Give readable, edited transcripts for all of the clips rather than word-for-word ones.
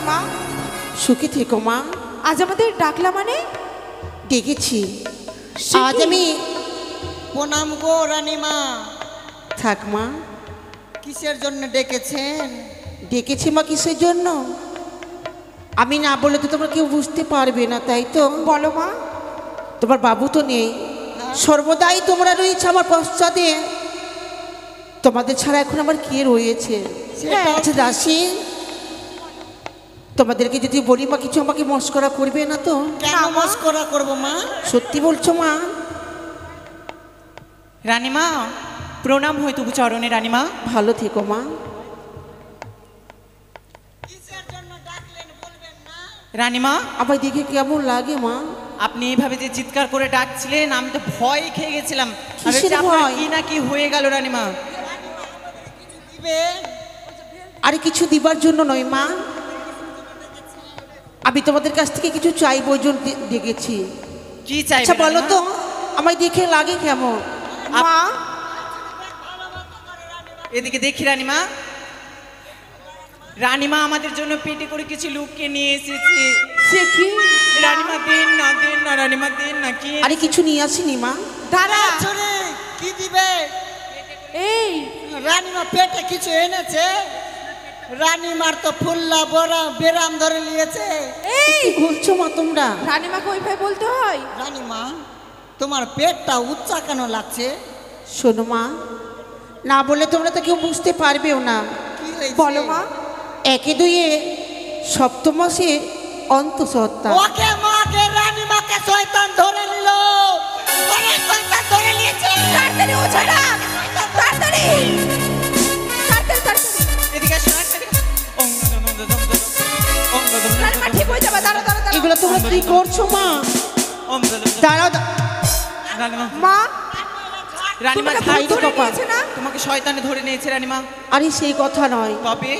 মা। সুখে থেকো মা। আজ আমাদের ডাকলা মানে? ডেকেছি আজ আমি। প্রণাম গো রানীমা। থাক মা। কিসের জন্য ডেকেছেন? ডেকেছি মা কিসের জন্য আমি না বলে তো তোমরা কেউ বুঝতে পারবে না, তাই তো? বলো মা। তোমার বাবু তো নেই, সর্বদাই তোমরা রয়েছে আমার পশ্চাতে। তোমাদের ছাড়া এখন আমার কে রয়েছে? আচ্ছা দাসী, তোমাদেরকে যদি বলি মা কিছু আমাকে মস্করা করবে না তো? কেন মস্করা করব মা? সত্যি বলছো মা? রানীমা প্রণাম হয় তবু চরণে রানীমা। ভালো থেকো মা। কিসের জন্য ডাকলেন বলবেন না? রানীমা আমায় দেখে কেমন লাগে মা? আপনি এইভাবে যে চিৎকার করে ডাকছিলেন আমি তো ভয় খেয়ে গেছিলাম। কিসের আপনার ভয়? কি না কি হয়ে গেল রানীমা। দিবে? আরে কিছু দিবার জন্য নয় মা, আমি তোমাদের কাছ থেকে কিছু চাইবো ওই জন্য ডেকেছি। কি চাই? আচ্ছা বলো তো আমায় দেখে লাগে কেমন? মা এদিকে দেখি রানীমা। রানীমা আমাদের জন্য পেটে করে কিছু লুকিয়ে নিয়ে এসেছে। সে কি? রানীমা দেন না দেন না রানীমা দেন না। কি? আরে কিছু নিয়ে আসিনি মা। দাঁড়া। ছড়ি কি দিবে? এই রানীমা পেটে কিছু এনেছে? রানীমার তো ফুল্লা বড়া বেরাম ধরে নিয়েছে। এই কি বলছো মা তোমরা? রানীমাকে ওইভাবে বলতে হয়? রানীমা তোমার পেটটা উচ্চা কেন লাগছে? শোনো মা, না বলে তোমরা তো কেউ বুঝতে পারবেও না। কি হয়েছে? বলো মা। একে দুইয়ে সপ্তম মাসে অন্তঃসত্ত্বা। ওকে মাকে রানীমাকে শয়তান ধরে নিল। ওরে শয়তান ধরে নিয়েছে। তাড়াতাড়ি ও ছাড়া, তাড়াতাড়ি তাড়াতাড়ি। এদিকে আসো এদিকে। রানীমা ঠিক হয়ে যাবে। দাঁড়া দাঁড়া দাঁড়া। এগুলো তোমরা কি করছো মা? দাঁড়াও রানীমা মা রানীমা তোমাকে খাই ভূত ধরে কপাল। নিয়েছে না? তোমাকে শয়তানে ধরে নিয়েছে রানীমা। আরে সেই কথা নয়, তবে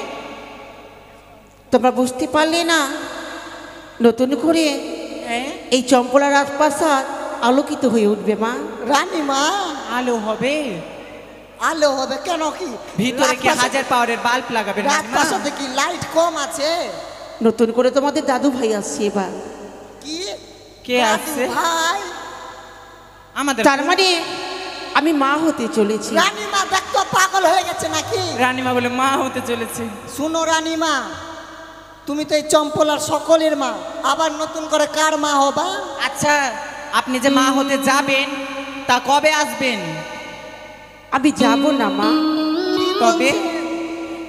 তোমরা বুঝতে পারলে না? নতুন করে হ্যাঁ এই চম্পলা রাজপ্রাসাদ আলোকিত হয়ে উঠবে মা। রানীমা আলো হবে। আলো হবে কেন? কি ভিতরে কি হাজার পাওয়ারের বাল্ব লাগাবে রানীমা? রাজপ্রাসাদে কি লাইট কম আছে? নতুন করে তোমাদের দাদু ভাই আসছে এবার। কি কে দাদু আসছে? ভাই? আমাদের তার মানে আমি মা হতে চলেছি। রানীমা দেখতো পাগল হয়ে গেছে নাকি? রানীমা বলে মা হতে চলেছে। শুনো রানীমা, তুমি তো এই চম্পলার সকলের মা, আবার নতুন করে কার মা হবা? আচ্ছা আপনি যে মা হতে যাবেন তা কবে আসবেন? আমি যাব না মা। তবে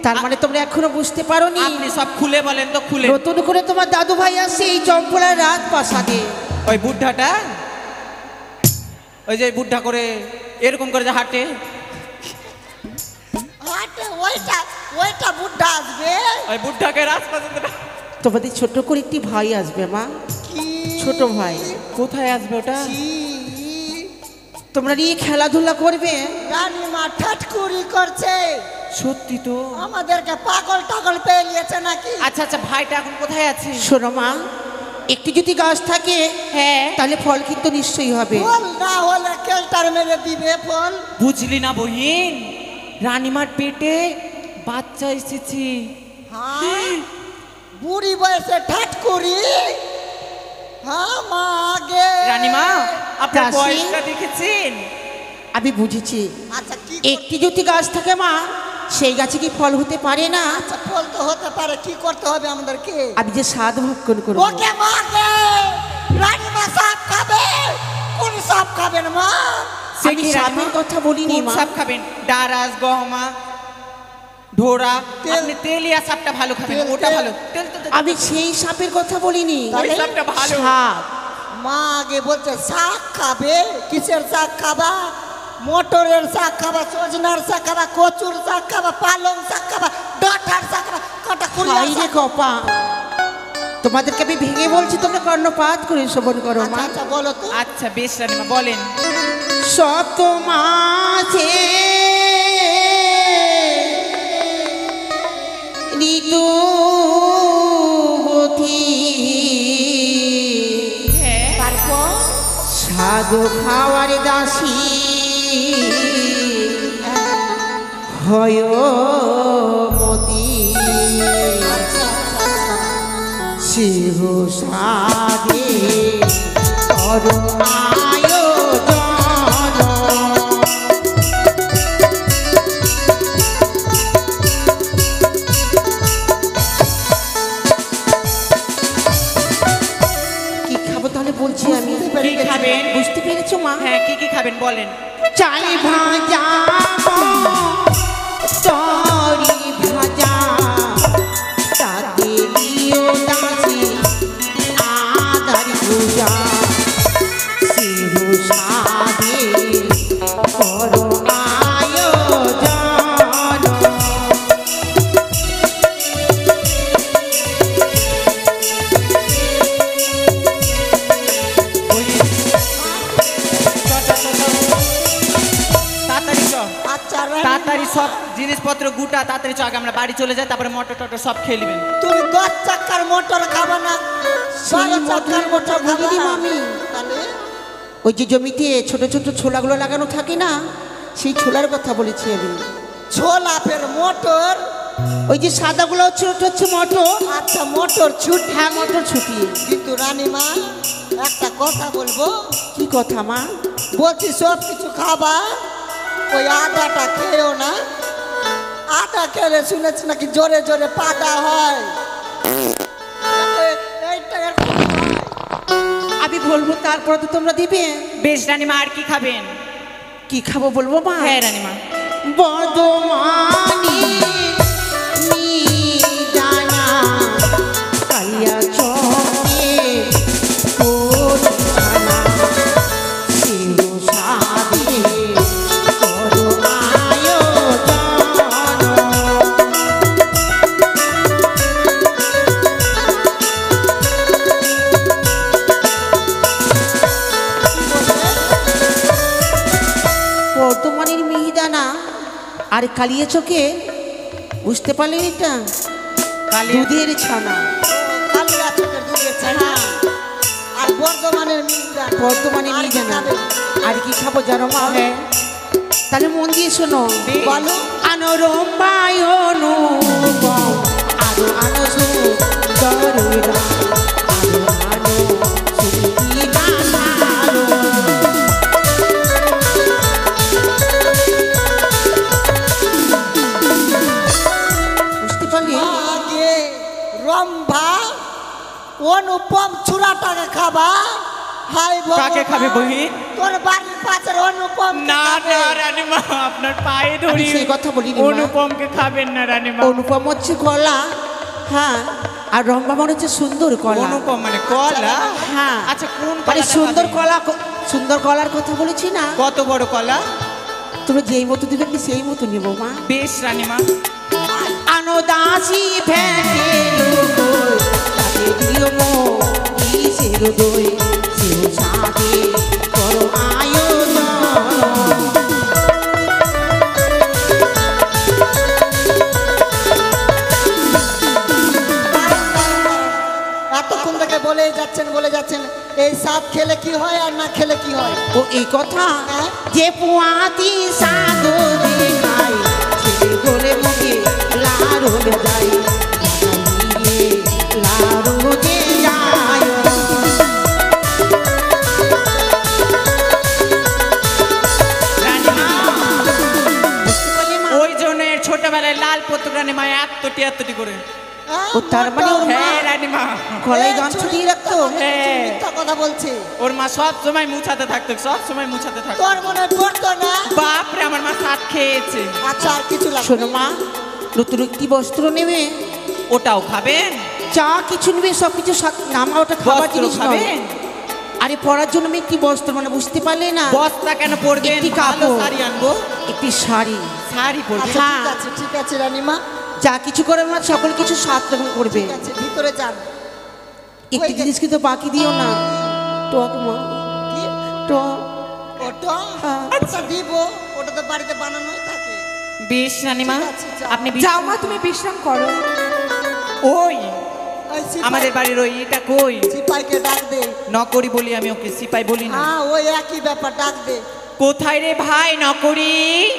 তার মানে তোমরা এখনো বুঝতে পারোনি? আপনি সব খুলে বলেন তো খুলে। নতুন করে তোমার দাদু ভাই আসছে এই চম্পলার রাজপ্রাসাদে। ওই বুদ্ধাটা, ওই যে বুদ্ধা করে এরকম করে যে হাঁটে, হাটে ওইটা ওইটা বুদ্ধা আসবে? ওই বুদ্ধাকে রাজপ্রাসাদে। তোমাদের ছোট করে একটি ভাই আসবে মা, কি ছোট ভাই। কোথায় আসবে ওটা? ছি! তোমরা নিয়ে খেলাধুলা করবে। রানীমা ঠাটকুরি করছে। সত্যি তো। আমাদেরকে পাগল টাগল পেয়ে নিয়েছে নাকি? আচ্ছা আচ্ছা ভাইটা এখন কোথায় আছে? শোনো মা, একটি যদি গাছ থাকে হ্যাঁ তাহলে ফল কিন্তু নিশ্চয়ই হবে। ফল না হলে কেলটার মেরে দিবে ফল। বুঝলি না বহিন, রানীমার পেটে বাচ্চা এসেছে। হ্যাঁ বুড়ি বয়সে ঠাটকুরি। হ্যাঁ মা আগে রানীমা আপনার দাসী? বয়সটা দেখেছেন? আমি বুঝেছি, আচ্ছা কি একটি যদি গাছ থাকে মা সেই গাছে কি ফল হতে পারে না? আচ্ছা ফল তো হতে পারে, কি করতে হবে আমাদেরকে? আমি যে স্বাদ ভক্ষণ করবো। ওকে মা আগে রানীমা সাপ খাবে। কোন সাপ খাবেন মা? আমি সাপের কথা বলিনি কোন মা। সাপ খাবেন? ডারাস, গহমা, ঢোরা। তেল। আপনি তেলিয়া সাপটা ভালো খাবেন, তেল, ওটা তেল। ভালো। তেল তো আমি সেই সাপের কথা বলিনি, ওই সাপটা ভালো। সাপ। মা আগে বলছে শাক খাবে। কিসের শাক খাবা? মটরের শাক খাবা, সজনার শাক খাবা, কচুর শাক খাবা, পালং শাক খাবা, ডাঁটার শাক খাবা, কাটা কুড়িয়া হাই রে কপা, তোমাদেরকে আমি ভেঙে বলছি, তোমরা কর্ণপাত করে শ্রবণ করো মা। আচ্ছা বলো তো। আচ্ছা বেশ রানীমা বলেন। সত মাঝে ঋতুবতী তারপর সাধু খাওয়ার দাসী হয় মতি। শিব সাধে করো আয়োজন। কি খাবো তাহলে বলছি আমি, কি খাবেন? বুঝতে পেরেছো মা? হ্যাঁ কি কি খাবেন বলেন। চাল ভাজা তরি ভাজা তাতে দিও দাসি আদার পূজা শিব সাধে করো আয়োজন। তাড়াতাড়ি চ, আচ্ছা রানী, তাড়াতাড়ি সব জিনিসপত্র গুটা, তাড়াতাড়ি চ, আগে আমরা বাড়ি চলে যাই, তারপরে মটর টটর সব খেয়ে নেবেন। তুমি 10 চাকার মোটর খাবা না, 12 চাকার মোটর খাবা? বলিনি মামি, তাহলে ওই যে জমিতে ছোট ছোট ছোলাগুলো লাগানো থাকে না, সেই ছোলার কথা বলেছি আমি। ছোলা ফের মোটর। ওই যে সাদাগুলো ছোট হচ্ছে মটর। আচ্ছা মোটর ছুট। হ্যাঁ মটর ছুটি। কিন্তু রানীমা একটা কথা বলবো, কি কথা মা? বলছি সব কিছু খাবা, ওই আদাটা খেয়েও না। আদা খেলে শুনেছি নাকি জোরে জোরে পাতা হয়। এইটা এরকম হয়। আমি বলবো তারপরে তো তোমরা দিবে। বেশ রানীমা, আর কি খাবেন? কি খাবো বলবো মা? হ্যাঁ রানীমা। বদমানি মিজানা কালিয়া চকে কোরখানা শিব সাধে করো আয়োজন। বর্তমানের মিহিদানা আর কালিয়া চোখে, বুঝতে পারলেন? এটা দুধের ছানা। কালিয়া চকের দুধের ছানা। হ্যাঁ। আর বর্ধমানের মিহিদানা। বর্তমানে আর কি মিহিদানা। খাবে? আর কি খাবো জানো মা? তাহলে মন দিয়ে শোনো। বলো। আনরম্বায় অনুপম আরো আনো সুন্দরীরা আরো আনো সুখী বানালো। বুঝতে পারলি? আগে রম্ভা অনুপম চূড়াটাকে খাবা। হাই কাকে খাবে বহিন? তোর বাড়ির পাশের অনুপম না না রানীমা, আপনার পায়ে আমি ধরি। সেই কথা বলিনি মা। অনুপমকে খাবেন না রানীমা। অনুপম হচ্ছে কলা, হ্যাঁ, আর রম্ভা মানে হচ্ছে সুন্দর কলা। অনুপম মানে কলা? হ্যাঁ। আচ্ছা কোন মানে কলাটা সুন্দর খাবেন? কলা, সুন্দর কলার কথা বলেছি না। কত বড় কলা? তুমি যেই মতো দিবে কি সেই মতো নেব মা। বেশ রানীমা। আনো দাসী ফেটে লোকই তাতে দিও মো কিসের দই শিব সাথে করো আয়োজন। এতক্ষণ থেকে বলে যাচ্ছেন এই সাত খেলে কি হয় আর না খেলে কি হয়। ও এই কথা, হ্যাঁ। যে পুয়াতি সাধু দেখাই ছেলে বলে মুখে লাড়ু যাই লাড়ু যে যায়। রানীমা, বুঝতে পারলি মা? ওই জন্য এর ছোটবেলায় লাল পত্র রানীমা এতটি এতটি করে। হ্যাঁ, ও তার মানে ওর মা হ্যাঁ রানীমা, গলায় গান ছড়িয়ে রাখতো। হ্যাঁ। মিথ্যা কথা বলছে। ওর মা সব সময় মুছাতে থাকতো, সব সময় মুছাতে থাকতো। তোর মনে পড়তো না। বাপরে, আমার মা সাত খেয়েছে। আচ্ছা আর কিছু লাগবে? শোনো মা, নতুন একটি বস্ত্র নেবে, ওটাও খাবেন? চা কিছু নেবে, সব কিছু নামা, ওটা খাবার বস্ত্র জিনিস নয়। খাবেন? আরে পরার জন্য আমি একটি বস্ত্র, মানে বুঝতে পারলে না, বস্তা কেন পরবেন? একটি ভালো কাপড়। শাড়ি আনবো। একটি শাড়ি। শাড়ি পরবেন? আচ্ছা হ্যাঁ। ঠিক আছে রানীমা, যা কিছু করে না সকল কিছু সাত রকম করবে। ঠিক আছে ভিতরে যান। একটি জিনিস কিন্তু বাকি দিও না, টক মা, কি? টক। ওটা হ্যাঁ। ওটা দিব, ওটা তো বাড়িতে বানানোই থাকে। বেশ রানীমা, ঠিক আছে, যাও। আপনি যাও মা, তুমি বিশ্রাম করো। ওই ওই সিপাই- আমাদের বাড়ির ওই এটা কই? সিপাইকে ডাক দে। নকরি বলি আমি ওকে, সিপাই বলি না। হ্যাঁ ওই একই ব্যাপার, ডাক দে। কোথায় রে ভাই নকরি?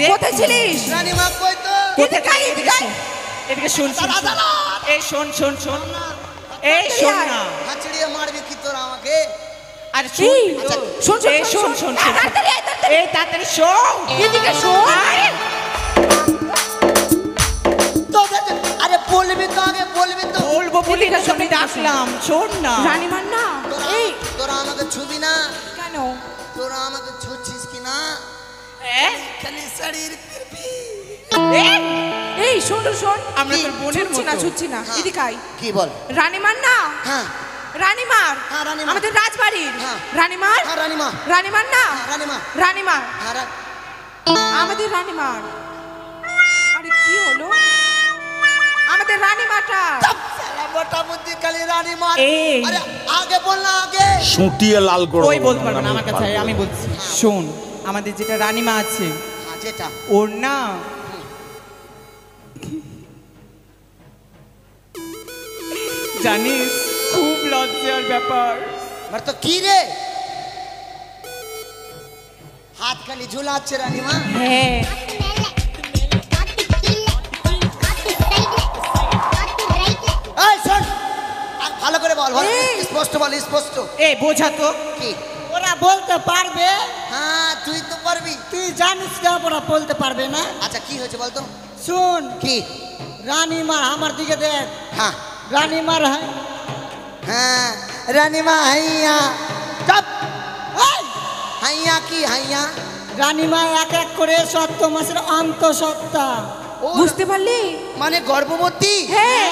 রে কোথায় ছিলিস রানীমা কই তো এদিকে আয়, এদিকে আয়। এদিকে শোন শোন দাঁড়া, দাঁড়া। এই শোন শোন শোন এই শোন না হাঁচড়িয়ে মারবি কি তোরা আমাকে আরে শোন এই, তো। শোন, শোন, এই শোন, শোন শোন শোন তাড়াতাড়ি আয়, তাড়াতাড়ি। এই তাড়াতাড়ি শোন এদিকে শোন তোদের আরে বলবি তো আগে বলবি তো বলবো বলি এদিকে না শোন, আমি এদিকে ডাকলাম শোন না রানীমার না তোরা এই তোরা আমাকে ছুবি না কেন তোরা আমাকে ছুঁচ্ছিস কি না হ্যাঁ? খালি শাড়ির কিরপি এই, এই শোন শোন আমরা তোর বোনের ছুটছি না মতো। ছুটছি না হ্যাঁ। এদিকে আয়। কি বল রানীমার না হ্যাঁ রানীমার হ্যাঁ, রানীমার। আমাদের রাজবাড়ির হ্যাঁ। রানীমার হ্যাঁ রানীমা রানীমার না হ্যাঁ রানীমা রানীমার হ্যাঁ আমাদের রানীমার আরে কি হলো আমাদের রানীমাটা সালা মোটা বুদ্ধি খালি রানীমা এই। আরে আগে বল না আগে সুটিয়ে লাল করে ওই বলতে পারবে না আমার কাছে আমি বলছি শোন আমাদের যেটা রানীমা আছে হ্যাঁ যেটা ওর না জানিস খুব লজ্জার ব্যাপার মানে তো কি রে হাত খালি ঝুলাচ্ছে রানীমা হ্যাঁ এই শোন আর ভালো করে বল ভালো করে, এই। স্পষ্ট বল স্পষ্ট এই বোঝা তো কি ওরা বলতে পারবে হ্যাঁ তুই তো পারবি তুই জানিস না ওরা বলতে পারবে না আচ্ছা কি হয়েছে বলতো শুন কি রানীমা আমার দিকে দেখ হ্যাঁ রানীমার হ্যাঁ রানীমা হাইয়া চাপ এই, হাইয়া কি হাইয়া রানীমা এক এক করে সত্য মাসের অন্তঃসত্ত্বা ও বুঝতে পারলি মানে গর্ভবতী হ্যাঁ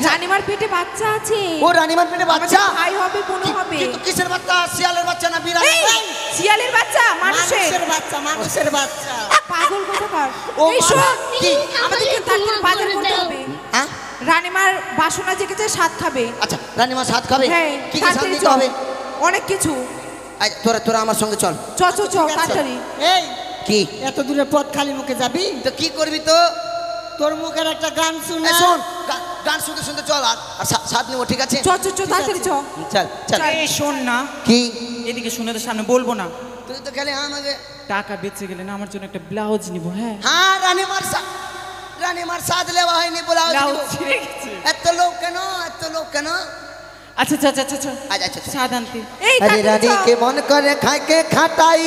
রানীমার পেটে বাচ্চা আছে ও রানীমার পেটে বাচ্চা আমাদের ভাই হবে বোন হবে কিন্তু কিসের বাচ্চা শিয়ালের বাচ্চা না বিড়াল এই, শিয়ালের বাচ্চা মানুষের মানুষের বাচ্চা মানুষের বাচ্চা পাগল কোথাকার ও এই শোন কি? আমাদেরকে তাড়াতাড়ি বাজার করতে হবে হ্যাঁ রানীমার বাসনা জেগেছে স্বাদ খাবে আচ্ছা রানীমা সাত খাবে হ্যাঁ কি কি সাত তাড়াতাড়ি দিতে চল। হবে অনেক কিছু আয়, তোরা তোরা আমার সঙ্গে চল চ চ চ তাড়াতাড়ি এই কি এত দূরে পথ খালি মুখে যাবি তো কি করবি তো তোর মুখের একটা গান শুনে এই শোন গান শুনতে শুনতে চল আর সাত নেবো ঠিক আছে চ চ চ তাড়াতাড়ি চ চল চল এই শোন না কি এদিকে শুনে তো সামনে বলবো না তুই তো খালি আমাকে টাকা বেঁচে গেলে না আমার জন্য একটা ব্লাউজ নিব হ্যাঁ হ্যাঁ রানীমার সাথ লেওয়া হয়নি বলে ব্লাউজ ছিঁড়ে গেছে এত লোক কেন আচ্ছা আচ্ছা আচ্ছা আচ্ছা আচ্ছা আচ্ছা আচ্ছা। সাদ আনতে এই আরে তাড়াতাড়ি চ। রানীকে মন করে খাইকে খাটাই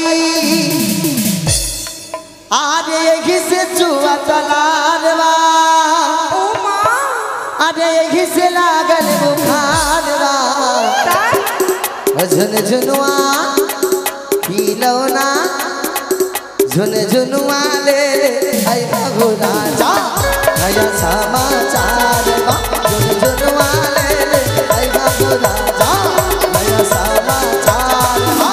আরে ঘিসে চুয়া চলার বা ও মা আরে ঘিসে লাগল বুখার বা তাই ঝুন ঝুনুয়া পিলো না ঝুন ঝুনুआ ले आई बाबू राजा नया समाचार बा झुन झुनुआ ले आई बाबू राजा नया समाचार बा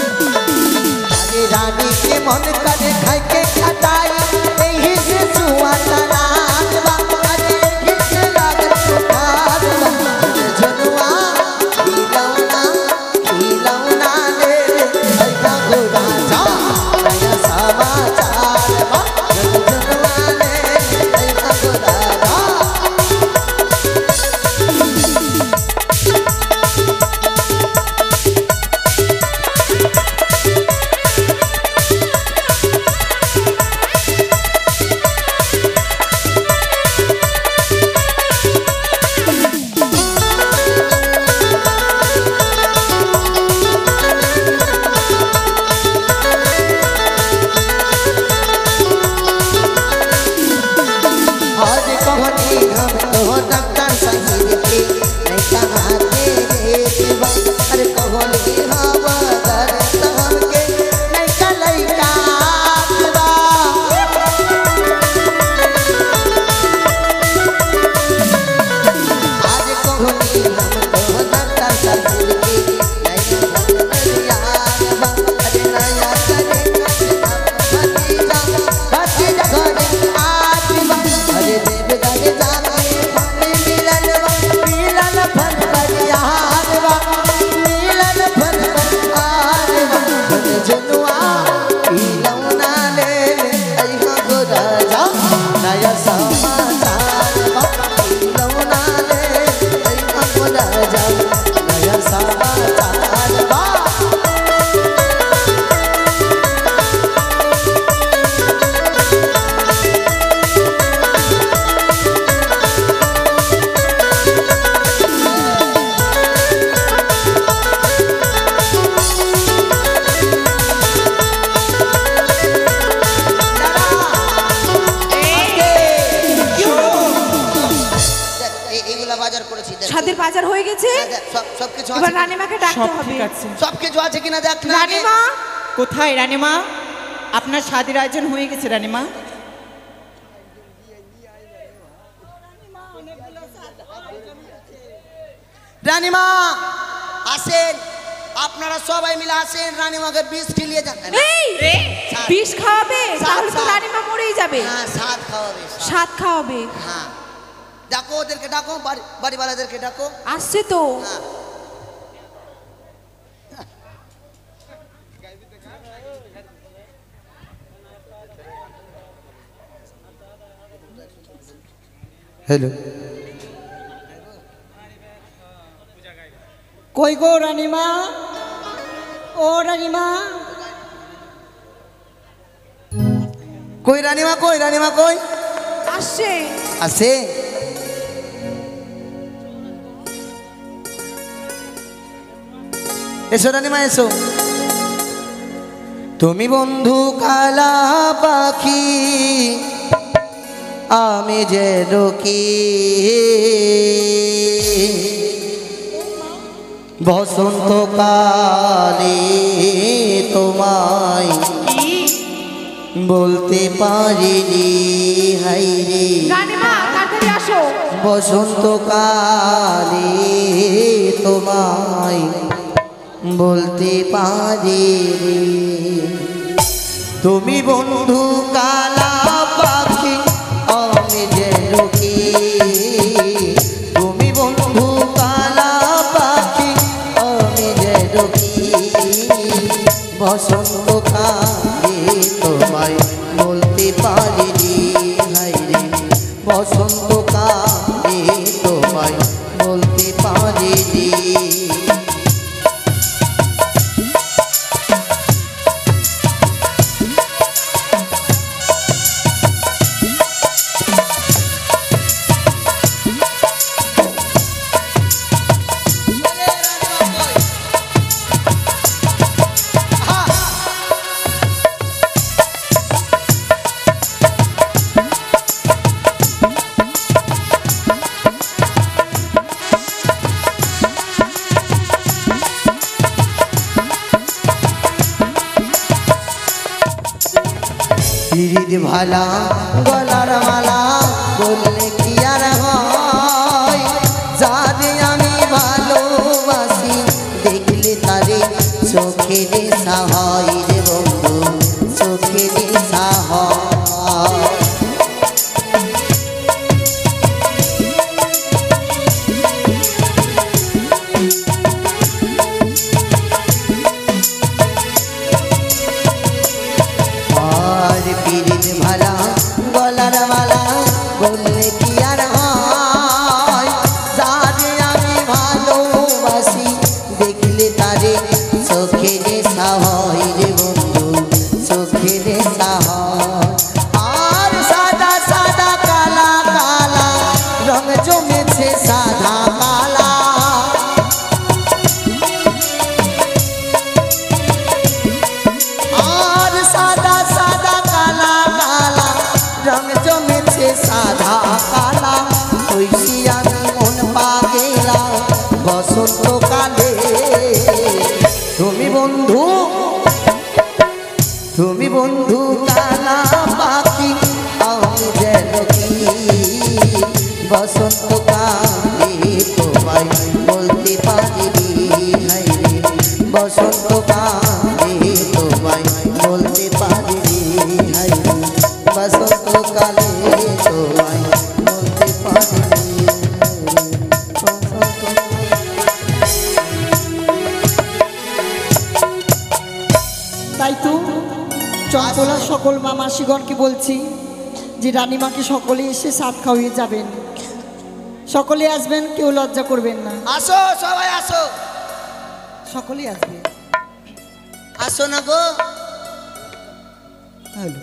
अरे रानी के मन करे खाई के खटाई एही से जुआ तलाक बा अरे एही से এগুলা বাজার করেছি দেখ। স্বাদের বাজার হয়ে গেছে, হ্যাঁ, দেখ, সব কিছু এবার আছে। রানীমাকে ডাকতে সব হবে। ঠিক আছে। সব কিছু আছে কিনা দেখ না আগে। রানীমা, কোথায় রানীমা? আপনার স্বাদের আয়োজন হয়ে গেছে রানীমা। রানীমা আসেন, আপনারা সবাই মিলে আসেন, রানীমাকে বিষ খিলিয়ে যান। এই বিষ খাওয়াবে? সাত, তাহলে তো সাত। রানীমা মরেই যাবে। হ্যাঁ সাত খাওয়াবে সাত। সাত খাওয়াবে। হ্যাঁ ডাকো ওদেরকে, ডাকো বাড়িওয়ালাদেরকে ডাকো। আসছে তো। হ্যাঁ হ্যালো, কই গো রানীমা? ও রানীমা, কই রানীমা, কই রানীমা, কই আসছে। আছে? এসো রানীমা এসো। তুমি বন্ধু কালা পাখি, আমি যে রকি, বসন্তকালে তোমায় বলতে পারিনি হাইরে। রানীমা তাড়াতাড়ি আসো। বসন্তকালে তোমায় বলতে পারিনি। তুমি বন্ধু কালা পাখি, আমি যে রকি, তুমি বন্ধু কালা পাখি, আমি যে রকি, বসন্তকালে তোমায় বলতে পারিনি হাইরে। বসন্তকালে তোমায় বলতে পারিনি। পিরিত ভালা গলার মালা বললে কি আর হয়, যারে আমি ভালোবাসি দেখলে তারে চোখে নেশা হয় রে বন্ধু, চোখে নেশা হয়। আর পিরিত ভালা গলার মালা বললে কি আর হয়, যারে আমি ভালোবাসি দেখলে তারে চোখে নেশা হয় রে বন্ধু, চোখে নেশা হয়। আর সাদা সাদা কালা কালা রং জমেছে সাদা কালা, আর সাদা সাদা কালা কালা রং জমেছে সাদা কালা। হইছি আমি মন পাগেলা বসন্তকালে। তুমি বন্ধু, তুমি বন্ধু কালা পাখি, আমি যেন কি, বসন্তকালে তোমায় বলতে পারিনি হাইরে। বসন্তকালে তোমায় বলতে পারিনি হাইরে। বসন্তকালে তোমায় বলতে পারিনি তাই তো চঞ্চলার সকল মামাসিগণকে বলছি যে রানীমাকে সকলে এসে সাত খাওয়িয়ে যাবেন। সকলে আসবেন, কেউ লজ্জা করবেন না। আসো সবাই আসো, সকলেই আসবে। আসো না গো। হ্যালো,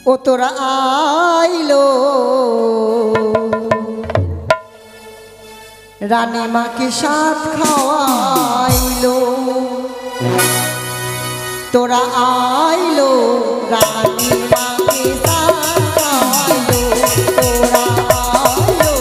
ও তোরা আইলো রানীমাকে সাত খাওয়াইলো, তোরা আইলো রানীমাকে সাত খাওয়াইলো, তোরা আইলো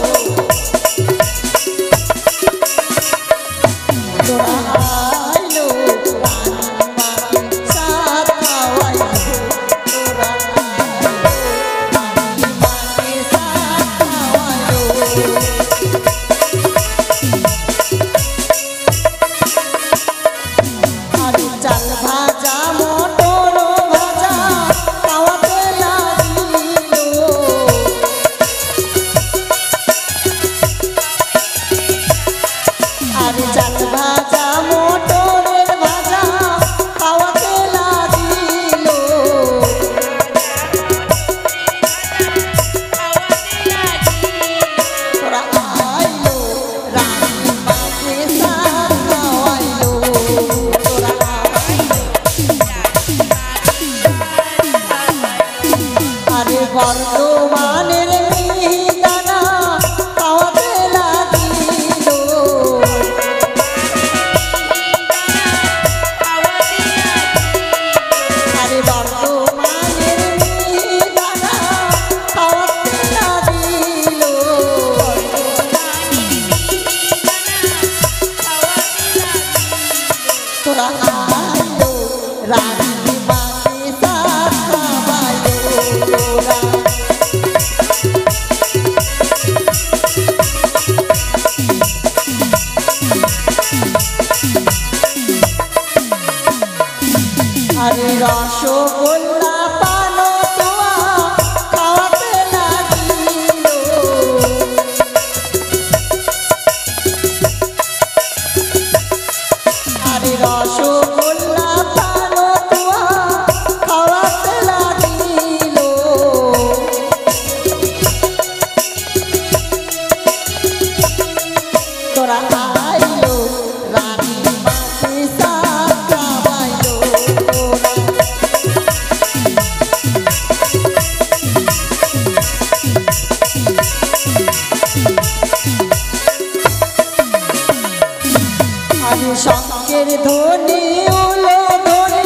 আরে শঙ্কের ধ্বনি উলো ধ্বনি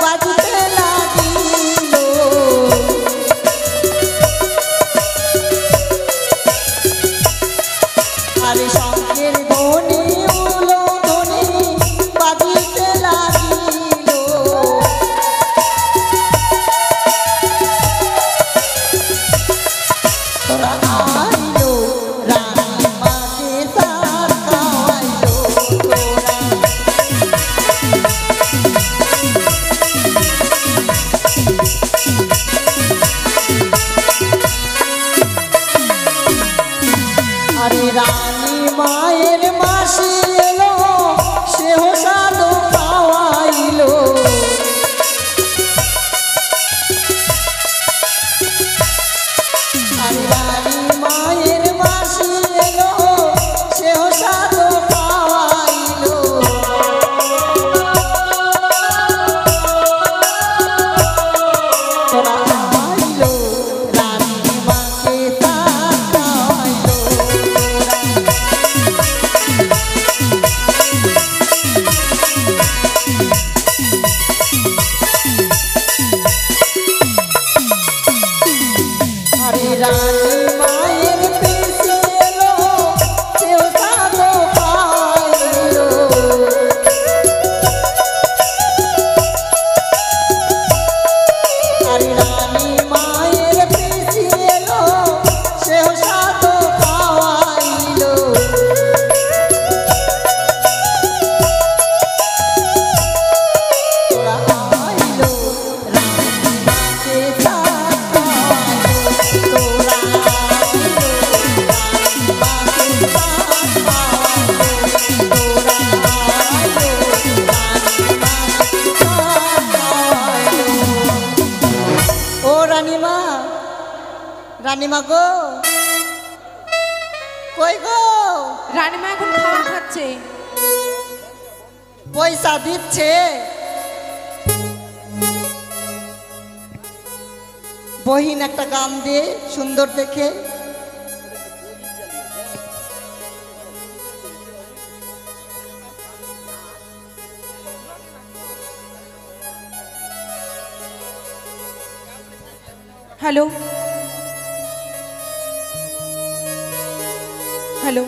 বাজতে লাগিল আরে শঙ্কের ধ্বনি উলো ধ্বনি বাজতে লাগিল তোরা আইলো রানী মাকে সার খাওয়াইলো তোরা আরে রানী মায়ের মাসি এলো সেহ সাধু খাওয়াইলো আরে রানী মায়ের মাসি এলো সেহ সাধু খাওয়াইলো তোরা আইলো রানী মাকে সার খাওয়াইলো আরে রানী মায়ের পিছে এলো সেও সাধু খাওয়াইলো আরে রানী মায়ের পিছে এলো সেও সাধু খাওয়াইলো তোরা আইলো রানী মাকে সার খাওয়াইলো তোরা আইলো রানী মাকে সার খাওয়াইলো তোরা আইলো রানী মাকে সার খাওয়াইলো ও রানীমা রানীমা গো কই গো রানীমা এখন খাবার খাচ্ছে। পয়সা দিচ্ছে বহিন একটা গান দিয়ে সুন্দর দেখে হ্যালো হ্যালো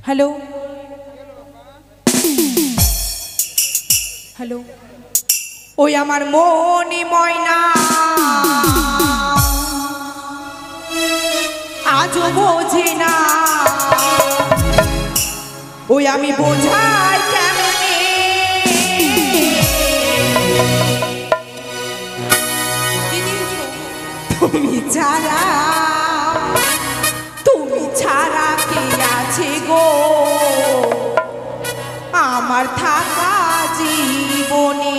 হ্যালো হ্যালো ওই আমার মনি ময়না আজও বোঝে না ওই আমি বোঝাই কেমনে তুমি ছাড়া কে আছে গো আমার থাকা জীবনে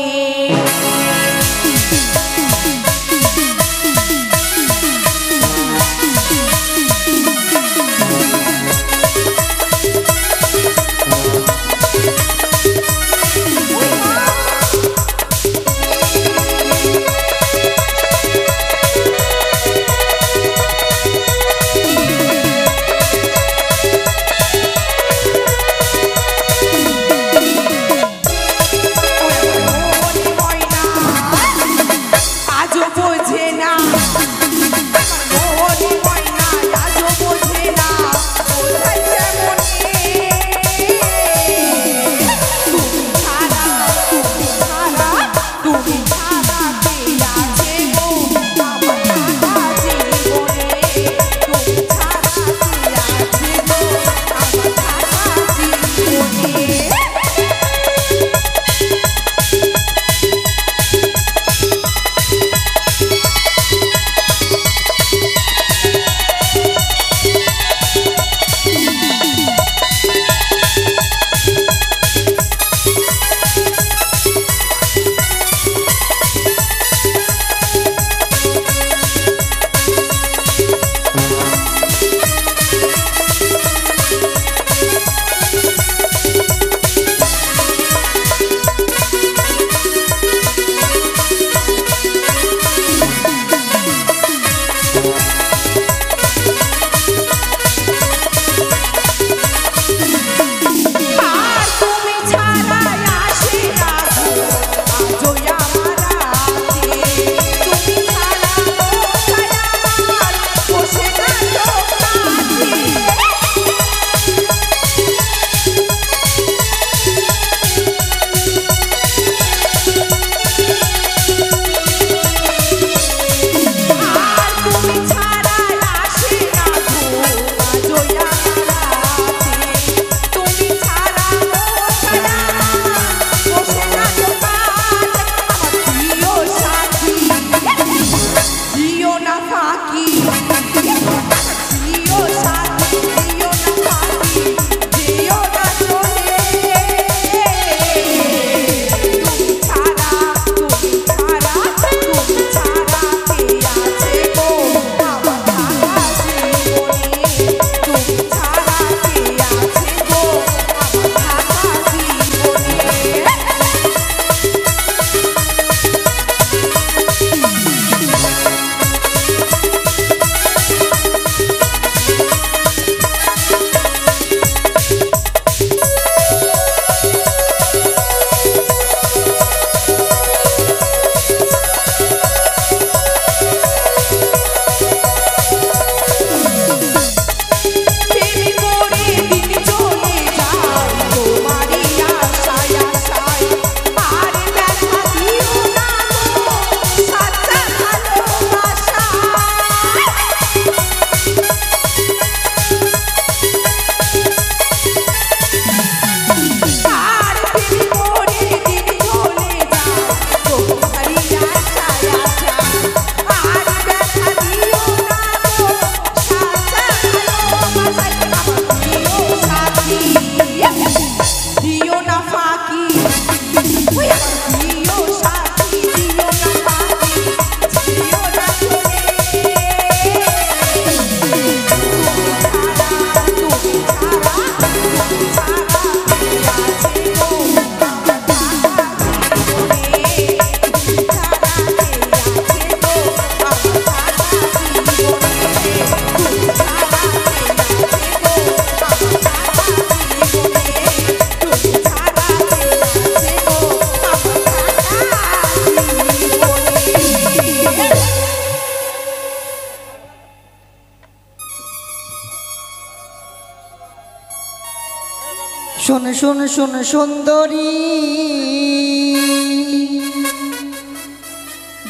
শোন শোন শোন সুন্দরী,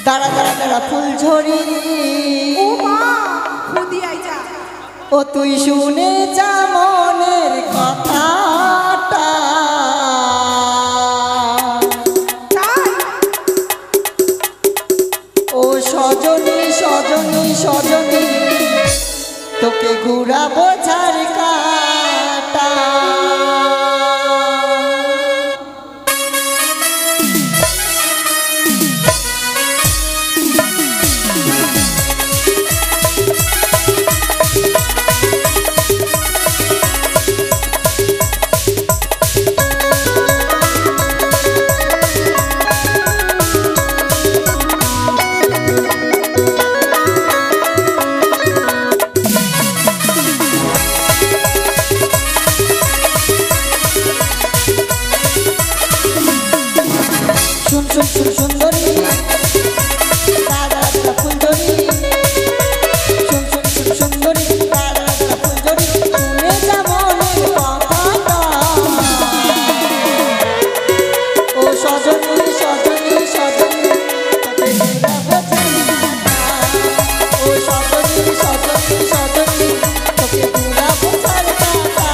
দাঁড়া দাঁড়া দাঁড়া ফুলঝড়ি, ও মা খুদি আইজা ও তুই শুনে যা মনের কথাটা, তাই ও সজনী সজনী সজনী তোকে ঘুরাবো ঝাড় কাটা। শুন শুন শুন সুন্দরী, দাঁড়া দাঁড়া ফুলঝড়ি, শুন শুন শুন সুন্দরী, দাঁড়া দাঁড়া ফুলঝড়ি, শুনে যা মনের কথাটা, ও সজনী সজনী সজনী তোকে ঘুরাবো ঝাড় কাটা, ও সজনী সজনী সজনী তোকে ঘুরাবো ঝাড় কাটা।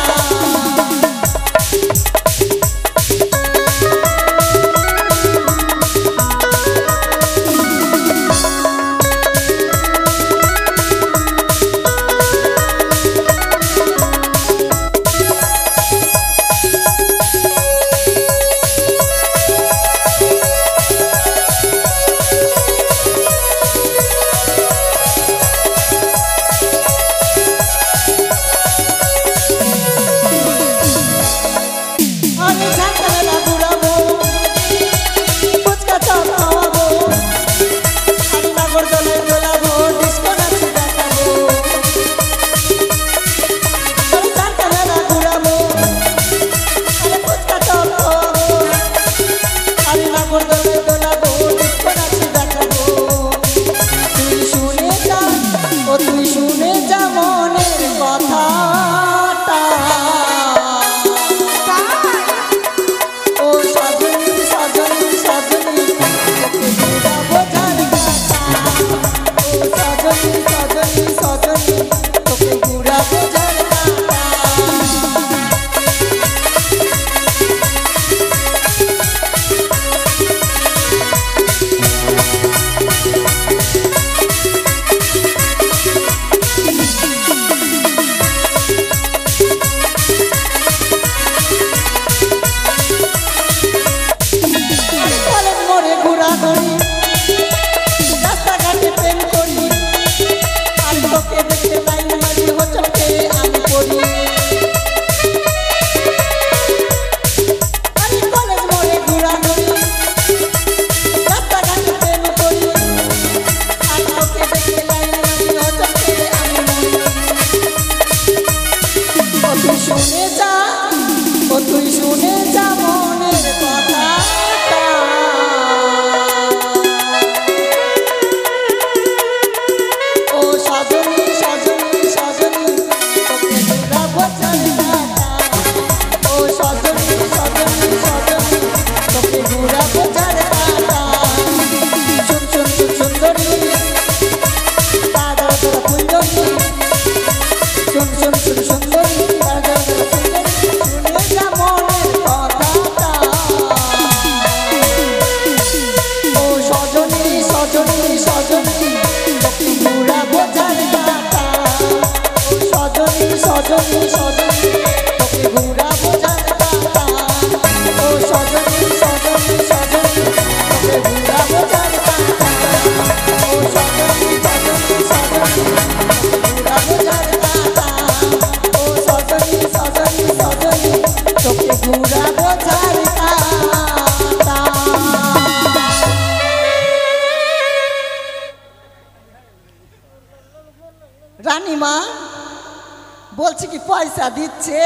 আমি ঝাঁকালা ঘুরাবো, ফুচকা চপ খাওয়াবো, আমি নাগরদোলায় দোলাবো, ডিস্কো নাচ দেখাবো। আমি ঝাঁকালা ঘুরাবো, আমি ফুচকা চপ খাওয়াবো, আমি নাগরদোলায় দোলাবো, ডিস্কো নাচ দেখাবো। তুই শুনে যা, ও তুই শুনে যা মনের কথাটা, ও সজনী সজনী সজনী তোকে ঘুরাবো ঝাড় কাটা, ও সজনী সজনী সজনী তোকে ঘুরাবো ঝাড় কাটা। আমি কলেজ মোড়ে ঘোরাঘুরি, রাস্তাঘাটে প্রেম করি, আর তোকে দেখে লাইন মারি হোটেলকে আমি পড়ি। আমি কলেজ মোড়ে ঘোরাঘুরি, রাস্তাঘাটে প্রেম করি, আর তোকে দেখে লাইন মারি হোটেলকে আমি মরি। ও তুই শুনে যা, ও তুই শুনে যা মনের কথাটা, ও সজনী সজনী সজনী তোকে ঘুরাবো ঝাড় কাটা, ও সজনী সজনী সজনী তোকে ঘুরাবো ঝাড় কাটা। শুন শুন শুন সুন্দরী, দাঁড়া দাঁড়া ফুলঝড়ি, শুন শুন শুন সুন্দরী, দাঁড়া দাঁড়া ফুলঝড়ি, শুনে যা মনের কথাটা, ও সজনী সজনী সজনী তোকে ঘুরাবো ঝাড় কাটা, ও সজনী সজনী সজনী তোকে ঘুরাবো ঝাড় কাটা, ও সজনী সজনী সজনী তোকে ঘুরাবো ঝাড় কাটা, ও সজনী সজনী সজনী তোকে ঘুরাবো ঝাড় কাটা, ও সজনী সজনী সজনী তোকে ঘুরাবো ঝাড় কাটা। রানীমা বলছি কি পয়সা দিচ্ছে,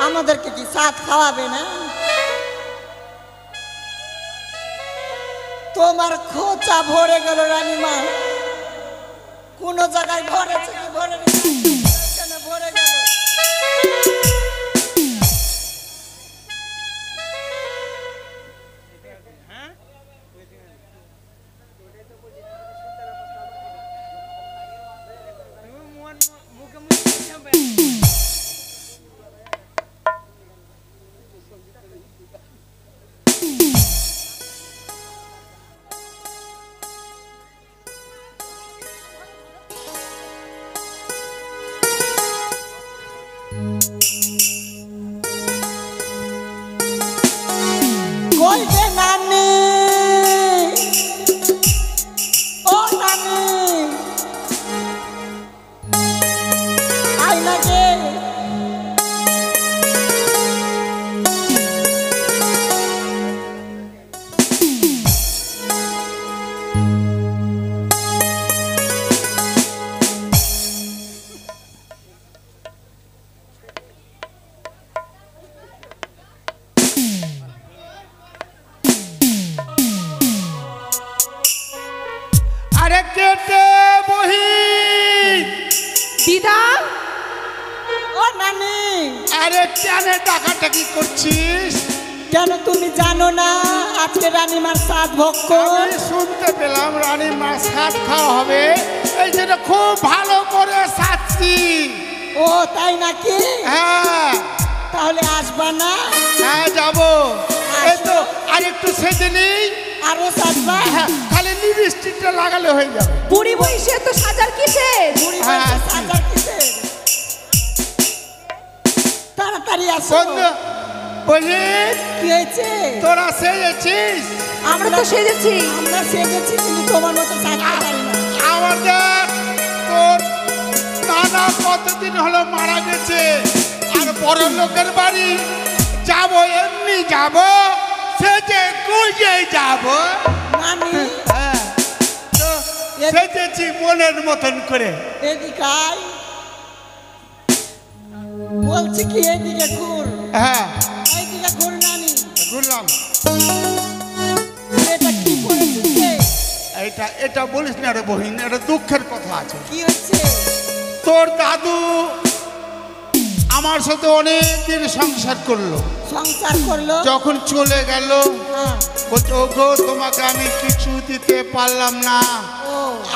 আমাদেরকে কি সাথ খাওয়াবে না? তোমার খোঁচা ভরে গেল রানীমা, কোন জায়গায় ভরেছে কি ভরে ভরে গেল। আরে কেন টাকাটাকি করছিস? কেন তুমি জানো না আজকে রানীমার সাত ভক্ষণ? আমি শুনতে পেলাম রানীর মা সাত খাওয়া হবে, এই জন্য খুব ভালো করে সাজছি। ও তাই নাকি? হ্যাঁ তাহলে আসবা না? হ্যাঁ যাবো। এই তো আর একটু সেজে নেই, আরো সাজবা? হ্যাঁ, খালি লিপস্টিকটা লাগালে হয়ে যাবে। বুড়ি বয়সে তো সাজার কিসের? বুড়ি হ্যাঁ, বয়সে সাজার কিসের? তাড়াতাড়ি আসো। বন্ধু বলি কি হয়েছে? তোরা সেজেছিস? আমরা তো সেজেছি। আমরা সেজেছি কিন্তু তোমার মতো সাজতে পারি না। আমাদের তোর নানা কতদিন হলো মারা গেছে, আর বড় লোকের বাড়ি যাব এমনি যাব, সেজে গুজে যাব। নানি হ্যাঁ, তো সেজেছি মনের মতন করে। এদিকে আয়। বলছি কি এদিকে ঘুর। হ্যাঁ এইদিকে ঘুর নানি। ঘুরলাম। এটা কি করেছিস রে? এটা এটা বলিস না রে বহিন, এটা দুঃখের কথা আছে। কি হচ্ছে? তোর দাদু আমার সাথে অনেক দিন সংসার করলো, সংসার করলো? যখন চলে গেল হ্যাঁ। বলছে ওগো তোমাকে আমি কিছু দিতে পারলাম না, ও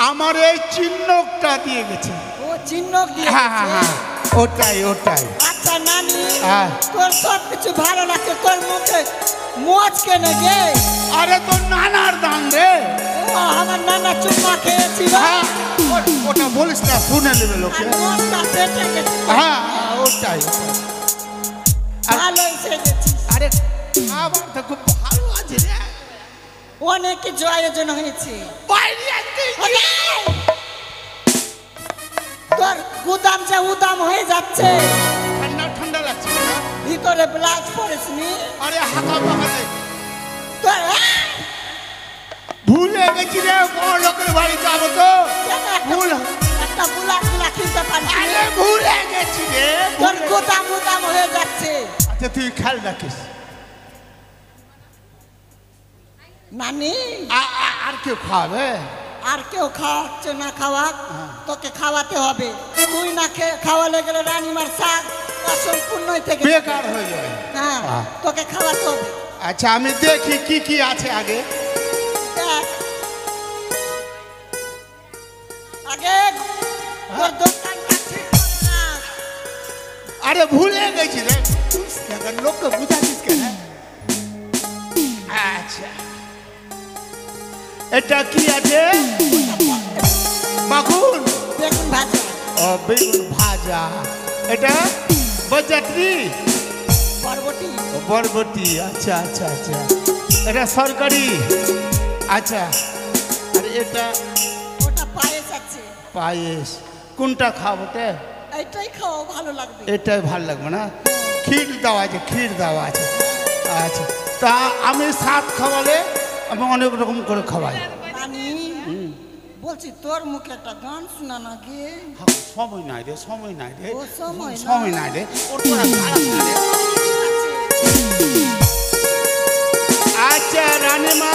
আমার এই চিহ্নটা দিয়ে গেছে। ও চিহ্ন দিয়ে হ্যাঁ হ্যাঁ গেছে। হ্যাঁ, ওটাই ওটাই। আচ্ছা নানি, হ্যাঁ। তোর সব কিছু ভালো লাগছে, তোর মুখে মোচ কেন গে? আরে তোর নানার দান রে। ও আমার নানা চুম্মা খেয়েছি বা? হ্যাঁ, ওটা বলিস না, শুনে নেবে লোকে। আর মোচটা পেটে গেছে। হ্যাঁ হ্যাঁ, ওটাই ওটাই। ভালোই সেজেছিস। আরে খাবার তো খুব ভালো আছে রে। অনেক কিছু আয়োজন হয়েছে। বাইরে আসতে কি? তোর গুদাম যে উদাম হয়ে যাচ্ছে, ঠান্ডা ঠান্ডা লাগছে না? ভিতরে ব্লাউজ পরেছিনি আরে হাঁকা পাকা নেই। তোর ভুলে গেছি রে, বড় লোকের বাড়ি যাবো তো। ভুল একটা বুলা বুলা কিনতে পারছি আরে ভুলে গেছি রে। তোর গুদাম উদাম হয়ে যাচ্ছে। আচ্ছা তুই খেয়াল রাখিস। নানি আর কেউ খাবে? আর কেউ খাওয়াচ্ছে না খাওয়াক, তোকে খাওয়াতে হবে। তুই না খাওয়ালে গেলে রানীমার শাক অসম্পূর্ণই থেকে যাবে। বেকার হয়ে যাবে। হ্যাঁ তোকে খাওয়াতে হবে। আচ্ছা আমি দেখি কি কি আছে আগে। দেখ আগে তোর দোকানটা ঠিক করে রাখ। আরে ভুলে গেছি রে, লোককে বুঝাচ্ছিস কেন? আচ্ছা এটা কি আছে? বাগুন, বেগুন ভাজা, ও বেগুন ভাজা। এটা বরযাত্রী, বরবটি, বরবটি। আচ্ছা আচ্ছা আচ্ছা, এটা সরকারি। আচ্ছা আর এটা ওটা পায়েস আছে। পায়েস। কোনটা খাবো তে? এইটাই খাও, ভালো লাগবে। এটাই ভাল লাগবে না? ক্ষীর দেওয়া আছে, ক্ষীর দেওয়া আছে। আচ্ছা তা আমি সাত খাওয়ালে আমি অনেক রকম করে খাওয়াই। নানি বলছি তোর মুখে একটা গান শোনা না গে। সময় নাই রে, সময় নাই রে, ও সময় না। সময় নাই রে। ওর কোনো খারাপ না রে। আচ্ছা রানীমা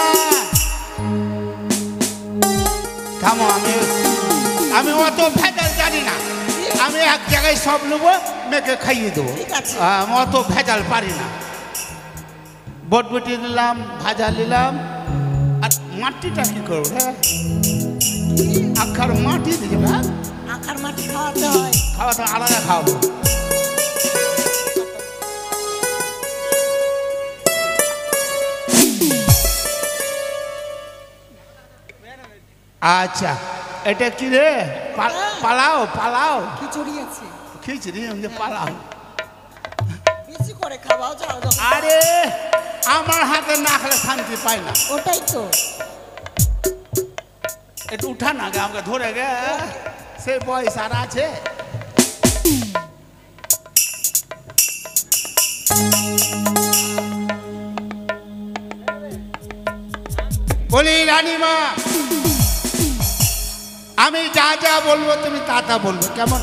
থামো, আমি অত ভেজাল জানি না। আমি এক জায়গায় সব নেবো, মেয়েকে খাইয়ে দেবো। ঠিক আছে। আমি অত ভেজাল পারি না। বটবটি নিলাম, ভাজা নিলাম। আর মাটিটা কি করবো রে? আখার মাটি দিকে না, আখার মাটি খাওয়াতে হয়। খাওয়া তো আলাদা খাওয়াবো। আচ্ছা এটা কি রে? পালাও পালাও। খিচুড়ি আছে, খিচড়ি পালাও। বেশি করে খাওয়াও যাও যাও। আরে আমার হাতে না খেলে শান্তি পাই না। ওটাই তো। একটু উঠা না গে, আমাকে ধরে গে, সে বয়স আর আছে। বলি রানীমা, আমি যা যা বলবো তুমি তা তা বলবো, কেমন?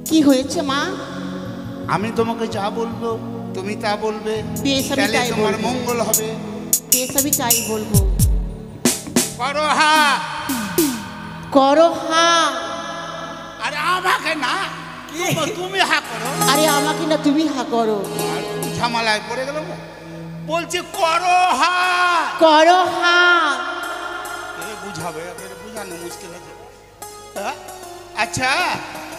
কি হয়েছে মা? আমি তোমাকে যা বলবো তুমি তা বলবে, বেশ, আমি তাহলে তাই তোমার বলবো। মঙ্গল হবে। বেশ আমি তাই বলবো। করো হা। করো হা। আরে আমাকে না, তুমি হা করো। আরে আমাকে না তুমি হা করো। আর ঝামেলায় পড়ে গেল। বলছি করো হা। করো হা। বুঝাবে, বুঝানো মুশকিল আছে। হ্যাঁ? আচ্ছা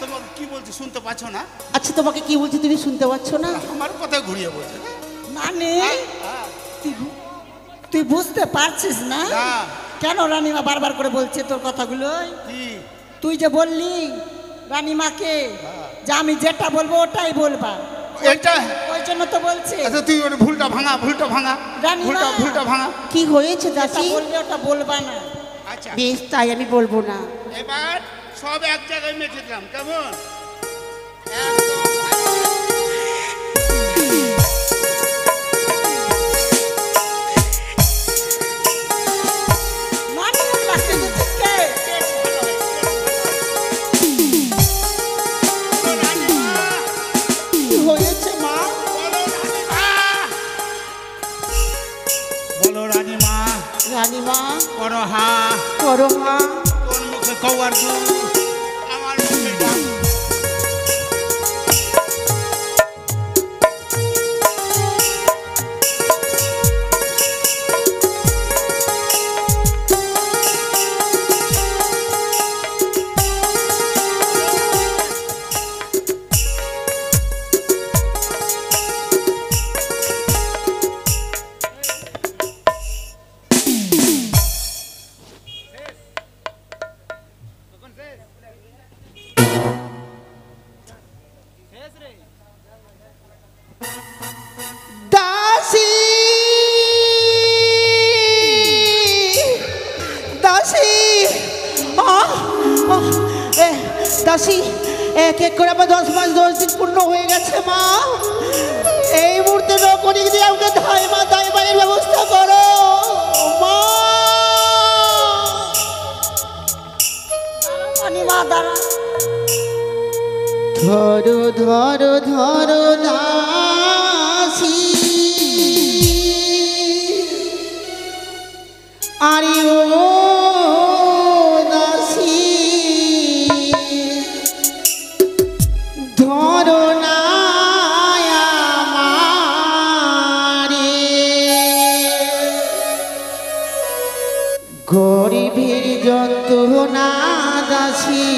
তোমাকে কি বলছি শুনতে পাচ্ছ না? আচ্ছা তোমাকে কি বলছি তুমি শুনতে পাচ্ছ না? আমার কথা ঘুরিয়ে বলছে না? নানি তুই বুঝতে পারছিস না না। কেন রানীমা বারবার করে বলছে তোর কথাগুলো? কি? তুই যে বললি রানীমাকে যে আমি যেটা বলবো ওটাই বলবা, এটা ওই জন্য তো বলছি। আচ্ছা তুই ওর ভুলটা ভাঙা, ভুলটা ভাঙা, রানীমা। ভুলটা ভাঙা। কি হয়েছে যেটা দাসি? বললি ওটা বলবা না। আচ্ছা বেশ তাই আমি বলবো না। এবার সব এক জায়গায় মেখে দিলাম, কেমন? নানি ওর লাঠি দিচ্ছিস কে? কি হয়েছে মা? বলো রানীমা। রানীমা করো হা। করো হা। তোর মুখে কওয়ার গু, আমার মুখে ডাক। দাসি দাসি দাসি এক এক করে আমার 10 মাস 10 দিন পূর্ণ হয়ে গেছে মা। এই মুহূর্তে নকরি দিয়ে আমাকে দাইমায়ের ব্যবস্থা করো মা। রানীমা দাঁড়া। ধরো ধরো ধরো দাসি আরে ও দাসি ধরো না আমারে গরিবের যন্ত্রণা দাসি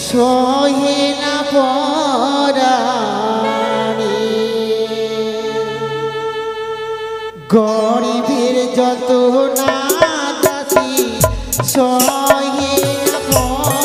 সহে না পরাণী গরিবের যত না দাসী সহে না পরাণী।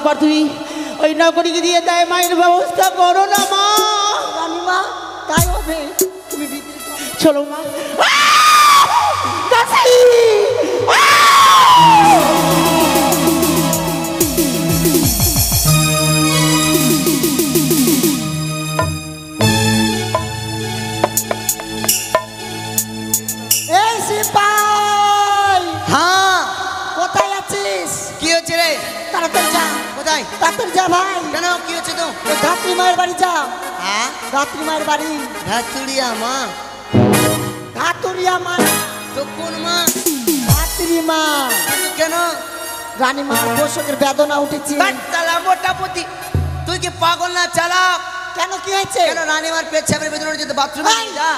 একবার তুই ওই নকরিকে দিয়ে দেয় মায়ের ব্যবস্থা করো না মা। রানীমা তাই হবে, তুমি ভিতরে চলো চলো। মা। দাসী! নিপাই হ্যাঁ কোথায় আছিস? কি হচ্ছে রে? তাড়াতাড়ি যা, কোথায়? তাড়াতাড়ি যা ভাই। কেন কি হচ্ছে তো? ওই ধাত্রী মায়ের বাড়ি যা। হ্যাঁ ধাত্রী মায়ের বাড়ি। ধাতুরিয়া মা? ধাতুরিয়া মা তো কোন মা? ধাত্রী মা। কিন্তু কেন? রানীমার প্রসবের বেদনা উঠেছে। চালা মোটামুটি তুই কি পাগল না চালাক? কেন কি হয়েছে? কেন রানীমার পেচ্ছাপের বেদনা যেতে বাথরুমে যা।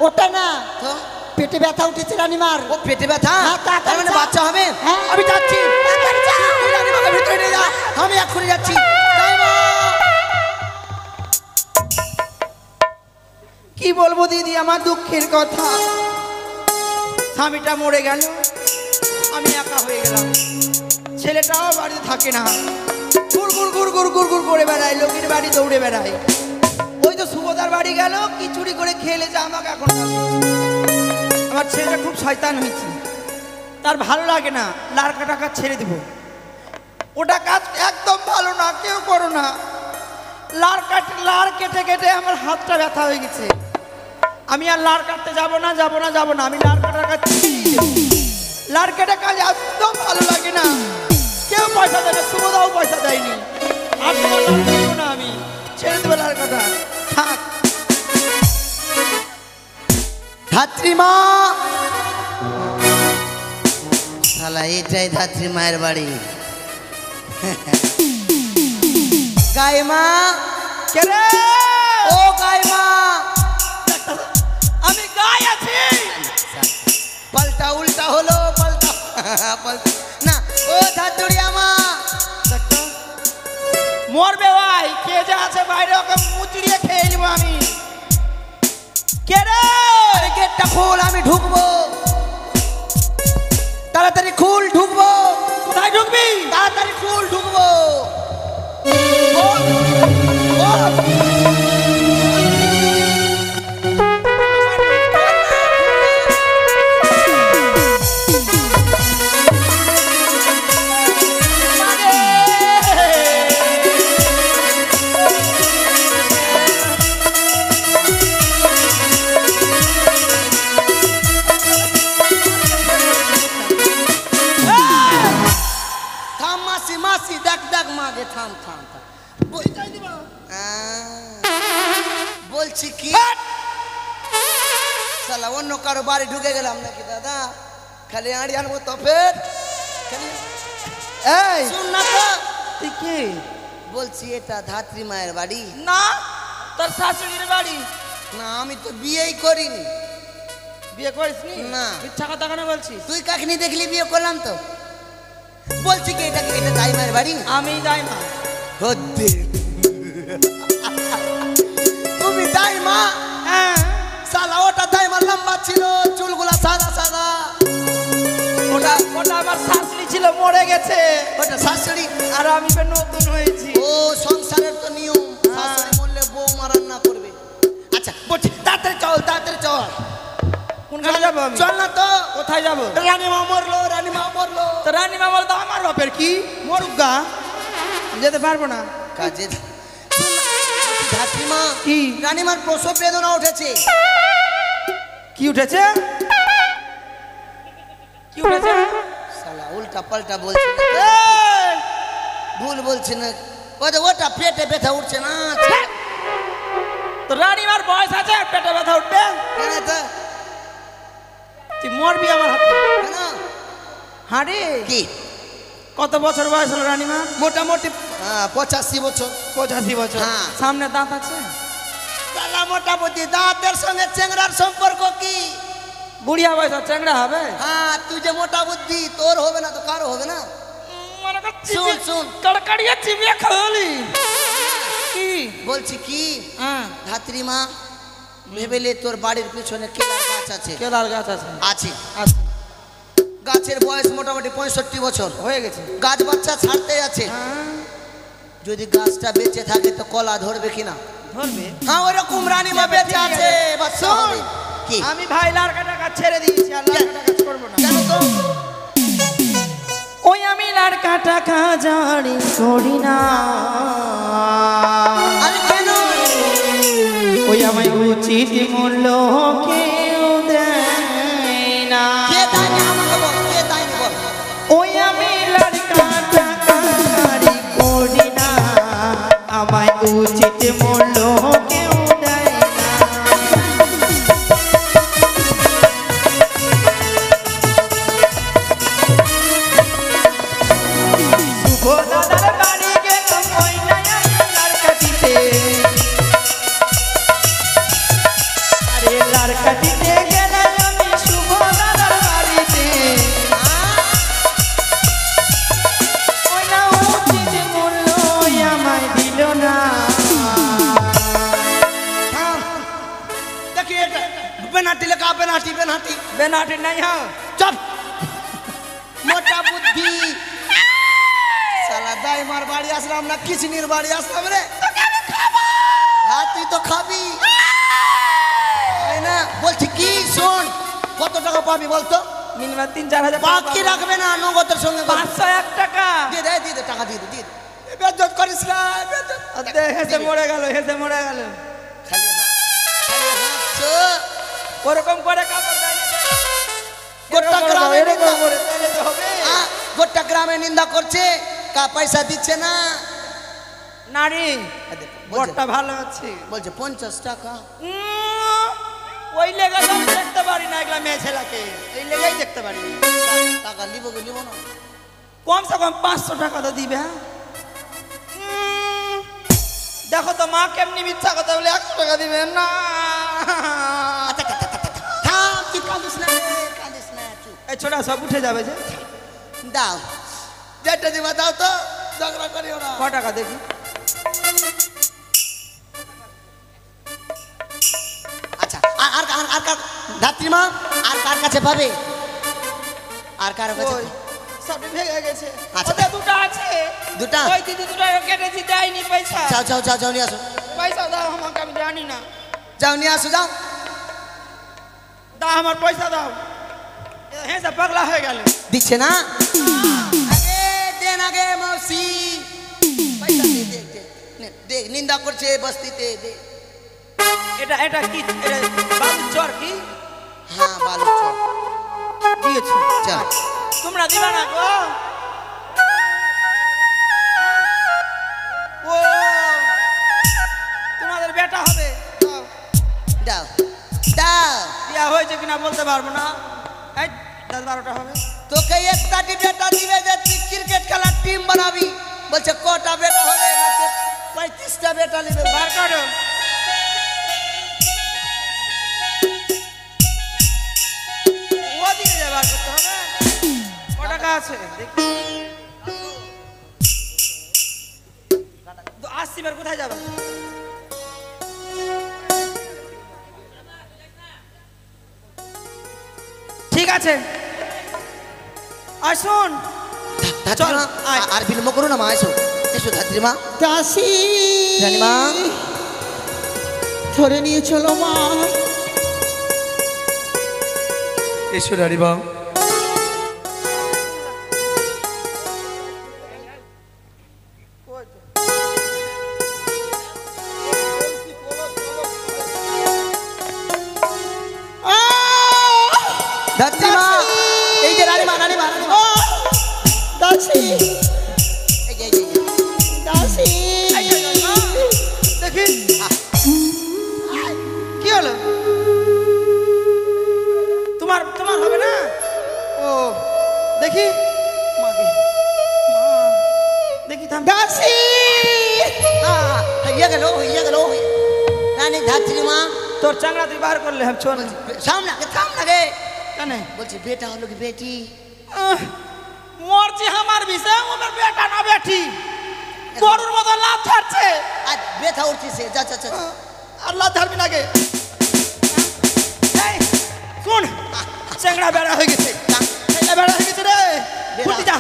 ওটা না, তো পেটে ব্যথা উঠেছে রানীমার। ও পেটে ব্যথা? হ্যাঁ, তাড়াতাড়ি তার মানে যা। বাচ্চা হবে? হ্যাঁ। আমি যাচ্ছি। তাড়াতাড়ি যা। তুই রানীমাকে ভিতরে নিয়ে যা, আমি এক্ষুনি যাচ্ছি। যাই মা। কি বলবো দিদি, আমার দুঃখের কথা। স্বামীটা মরে গেল, আমি একা হয়ে গেলাম। ছেলেটাও বাড়িতে থাকে না, গুড় গুড় গুড় গুড় গুড় গুড় করে বেড়ায়, লোকের বাড়ি দৌড়ে বেড়ায়। ওই তো সুভদার বাড়ি গেল, কি চুরি করে খেলে যে আমাকে এখন বলে। আমার ছেলেটা খুব শয়তান হয়েছে, তার ভালো লাগে না, লাড়কা টাকা ছেড়ে দেব। ওটা কাজ একদম ভালো না, কেউ করো না। লাড় কেটে কেটে আমার হাতটা ব্যথা হয়ে গেছে। আমি আর লাড় কাটতে যাবো না, যাবো না, যাবো না। আমি লাড় কাটার কাজ লাড় কেটে কাজ একদম ভালো লাগে না, কেউ পয়সা দেয় না, সুভদাও পয়সা দেয়নি। আর তোমার লাড় কাটবো না, আমি ছেড়ে দেবো লাড় কাটা। থাক। ধাত্রী মা। শালা এটাই ধাত্রী মায়ের বাড়ি। গাই মা। কে রে? ও গাই মা। আমি গায়ে আছি। পাল্টা উল্টা হলো, পাল্টা পাল্টা না। ও ধাতুরিয়া মা। মরবে ভাই, কে যে আছে বাইরে, ওকে মুচড়িয়ে খেয়ে নেবো আমি। কে রে? আরে গেটটা খোল, আমি ঢুকবো। তাড়াতাড়ি খুল, ঢুকবো। কোথায় ঢুকবি? তাড়াতাড়ি খুল, ঢুকবো। বল, বল। থাম মাসি, মাসি দেখ দেখ মাগে, থাম থাম থাম। বলছি কি, শালা অন্য কারো বাড়ি ঢুকে গেলাম নাকি দাদা? খালি আড়ি আনবো তো ফের খালি। এই শুন না তো, তুই কে? বলছি এটা ধাত্রী মায়ের বাড়ি? না, তোর শাশুড়ির বাড়ি। না আমি তো বিয়েই করিনি। বিয়ে করিসনি? না। মিথ্যা কথা কেন বলছিস? তুই কাকনি দেখলি বিয়ে করলাম তো? বলছি কি এটা কি এটা দাই মায়ের বাড়ি? আমি যাই না। হদ্দে। তুমি দাই মা? হ্যাঁ। শালা ওটা দাই মা লম্বা ছিল, চুলগুলা সাদা সাদা। ওটা ওটা আমার শাশুড়ি ছিল, মরে গেছে। ওটা শাশুড়ি? আর আমি তো নতুন হয়েছি। ও সংসারের তো নিয়ম, শাশুড়ি মরলে বউ মারান না করবে। আচ্ছা বলছি তাড়াতাড়ি চল, তাড়াতাড়ি চল। কোনখানে যাবো আমি? চল না তো। কোথায় যাবো? রানীমা মরলো, রানীমা মরলো। তো রানীমা বলতো আমার বাপের কি মরুক গা, যেতে পারবো না। কাজে ধাত্রীমা কি? রানীমার প্রসব বেদনা উঠেছে। কি উঠেছে? কি উঠেছে? শালা উল্টা পাল্টা বলছে না, এই! ভুল বলছে না। ওটা পেটে ব্যথা উঠছে না। তো রানীমার বয়স আছে, পেটে ব্যথা উঠবে? কেন তো? তুই মরবি আমার হাতে। কেন? হাঁড়ি কি কত বছর বয়স হলো রানীমা? মোটামুটি 85 বছর। 85 বছর। হ্যাঁ। সামনে দাঁত আছে? শালা মোটামুটি দাঁতের সঙ্গে চেংড়ার সম্পর্ক কি? বুড়িয়া বয়স চ্যাংড়া হবে? হ্যাঁ তুই যে মোটা বুদ্ধি, তোর হবে না তো কারো হবে না। মনে কর শুন, শুন। কড়কড়িয়ে চিবিয়ে খাওয়ালি। কি বলছি কি হ্যাঁ, ধাত্রী মা, ভেবেলে তোর বাড়ির পিছনে কেলার গাছ আছে? কেলার গাছ আছে? আছে। আছে। গাছের বয়স মোটামুটি 65 বছর হয়ে গেছে। গাছ বাচ্চা ছাড়তে আছে। হ্যাঁ, যদি গাছটা বেঁচে থাকে তো কলা ধরবে কিনা? ধরবে। হ্যাঁ ওরকম রানীমা বেঁচে আছে। বাচ্চা হবে। কি আমি ভাই লাড়কাটা কাজ ছেড়ে দিয়েছি, আর লাড়কাটা কাজ করবো না। কেন তো? ওই আমি লাড়কাটা কাজ আড়ি করি না। আরে কেন? ওই আমায় উচিত মূল্য কেউ দেয় যে মরলো কেউ দেয় না। শুভ দাদার বাড়ি গেলাম ওই নয়া লার কাটিতে, আরে লার কাটিতে গেলাম আমি শুভ দাদার বাড়িতে। ওই না উঠি যে মরলো আমায় দিল না। দেখি এটা পেনাল্টি লেখা, পেনাল্টি পেনাল্টি বেনাটি নাই হ্যাঁ চপ মোটা বুদ্ধি সালা দাইমার বাড়ি আসলাম না কিচনির বাড়ি আসলাম রে। হ্যাঁ তুই তো খাবি তাই না? বলছি কি শোন, কত টাকা পাবি বলতো? মিনিমাম 3-4 হাজার বাকি রাখবে না, নগদের সঙ্গে 501 টাকা দিয়ে দে, দিয়ে দে, টাকা দিয়ে দে, দিয়ে দে। বেজ্জত করিস না, বেজ্জত। হেসে মরে গেল, হেসে মরে গেল। খালি হাঁটছো। ওরকম করে কাপড় দেয় না। গোটা গ্রামে এরকম নিন্দা করে তাহলে তো হবে। গোটা গ্রামে নিন্দা করছে, কা পয়সা দিচ্ছে না। নারী বলছে বড়টা ভালো আছে। 50 টাকা। ওই লেগে তো আমি দেখতে পারি না এগুলা মেয়ে ছেলেকে, এই লেগেই দেখতে পারি না। টাকা লিব কি লিব না? কমসে কম 500 টাকা তো দিবে। হ্যাঁ দেখো তো মা কেমনি মিথ্যা কথা বলে 100 টাকা দিবে না। থাম, তুই কাঁদিস না রে, কাঁদিস না, চুপ। এই ছোটা সব উঠে যাবে যে। দাও, যেটা দিবা দাও তো, ঝগড়া করিও না। ক টাকা দেখি। আচ্ছা, আর আর আর কার ধাত্রীমা আর কার কাছে পাবে? আর কার কাছে? ওই সবই ভেঙে গেছে। আচ্ছা। ওটা দুটো আছে। দুটা? ওই দিদি দুটো কেটেছি, দেয়নি পয়সা। যাও যাও যাও যাও নিয়ে আসো, পয়সা দাও আমাকে, আমি জানি না। যাও নিয়ে আসো, যাও। দাও আমার পয়সা দাও। হ্যাঁ সব পাগলা হয়ে গেল। দিচ্ছে না? আগে দেন, আগে মৌসি পয়সা দে, দে, দে, নে, দেখ নিন্দা করছে বস্তিতে, দে। এটা এটা কি? এটা বাবুর চর কি হ্যাঁ বালু চল দিয়েছো? চল। তোমরা দিবা না গো? ও তোমাদের বেটা হবে। দাও। দাও দাও। বিয়া হয়েছে কিনা বলতে পারবো না। এই 10-12টা হবে। তোকে একটা বেটা দিবে যে তুই ক্রিকেট খেলার টিম বানাবি। বলছে কটা বেটা হবে? 35টা বেটা নিবে। বার করো। ওদিকে যা বার করতে হবে। ক টাকা আছে দেখি। 80 বার কোথায় যাবে? ঠিক আছে আসুন। ধাত্রীমা আয়। আর বিলম্ব করো না, মা এসো, এসো ধাত্রীমা। দাসী রানীমা ধরে নিয়ে চলো মা। এসো রানীমা। ধাত্রীমা এই যে রানীমা, রানীমা, রানীমা। দাসী এই যে, এই যে, এই যে। দাসী দেখি কি হলো? তোমার তোমার হবে না? ও দেখি মাকে, মা দেখি থাম। দাসী হইয়া গেল, হইয়া গেল। রানী ধাত্রীমা তোর চাংড়া তুই বার করলে হবে চল। সামনে আগে, থাম না রে। কেন বলছি বেটা হলো কি বেটি? মরছি আমার বিষয়, আমার বেটা না বেটি। গরুর মতো লাভ ছাড়ছে। আর ব্যথা উঠছে সে, যা যা যা। আর লাভ ছাড়বি না গে। এই, শুন চেংড়া বেড়া হয়ে গেছে, চেংড়া বেড়া হয়ে গেছে রে। বেড়া। উঠি যা,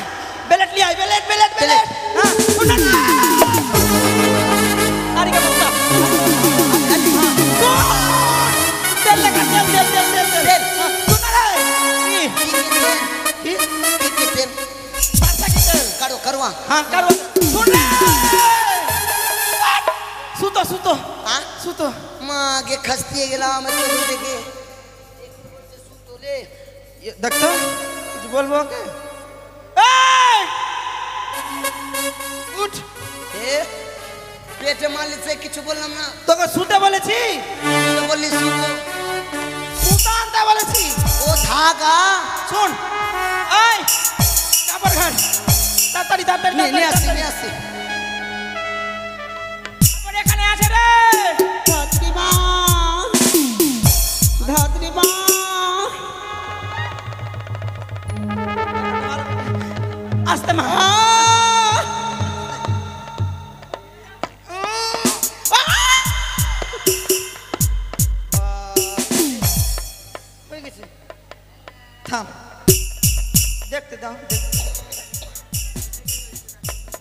বেলেট লিয়ে আয়, বেলেট বেলেট বেলেট। হ্যাঁ শুন না। আরে কে বলতা? তেল লাগা, তেল তেল তেল তেল তেল। শুন না রে। কি? কি? বাচ্চা কি তেল? কারো কারোয়া। হ্যাঁ কারো। শুন রে। সুতো সুতো হ্যাঁ সুতো। মা আগে খাসতে গেলাম একটু দেখে। দেখতো কিছু বলবো ওকে? এই! উঠ। এ পেটে মারলিছে কিছু বললাম না। তোকে শুতে বলেছি, তুই তো বললি শুনবো। শুতে আনতে বলেছি। ও থাকা শোন, এই কাপড় ঘাট, তাড়াতাড়ি তাড়াতাড়ি নিয়ে আসি তাড়াতাড়ি। নিয়ে আসি। কাপড় এখানে আছে রে। ধাত্রী মা, ধাত্রী মা, আসতে মা। হয়ে গেছে, থাম, দেখতে দাও।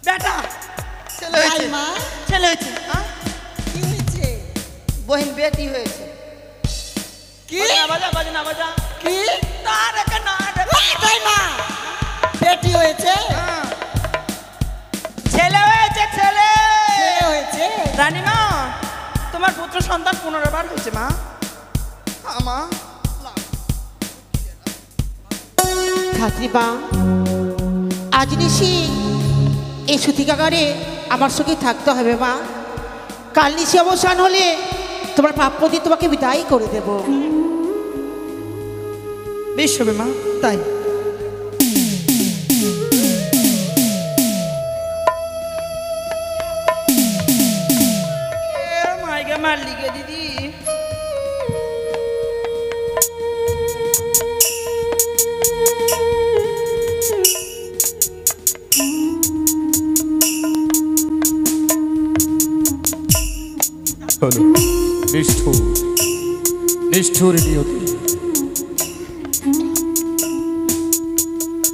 বেটা ছেলে হয়েছে, মা ছেলে হয়েছে। হ্যাঁ? কি হয়েছে? বহিন বেটি হয়েছে। কি বাজা বাজা না বাজা, কি তার একে না ডেকে। তাই মা বেটি হয়েছে, হ্যাঁ। ছেলে হয়েছে, ছেলে ছেলে হয়েছে। রানীমা, তোমার পুত্র সন্তান 15 বার হয়েছে মা। মা ধাত্রী মা, আজ নিশি এই সূতিকাগারে আমার সঙ্গে থাকতে হবে মা। কাল নিশি অবসান হলে তোমার প্রাপ্য দিয়ে তোমাকে বিদায় করে দেব। বেশ হবে মা, তাই। মাইকে মারলি গে দিদি। হলো নিষ্ঠুর, নিষ্ঠুর নিয়তি,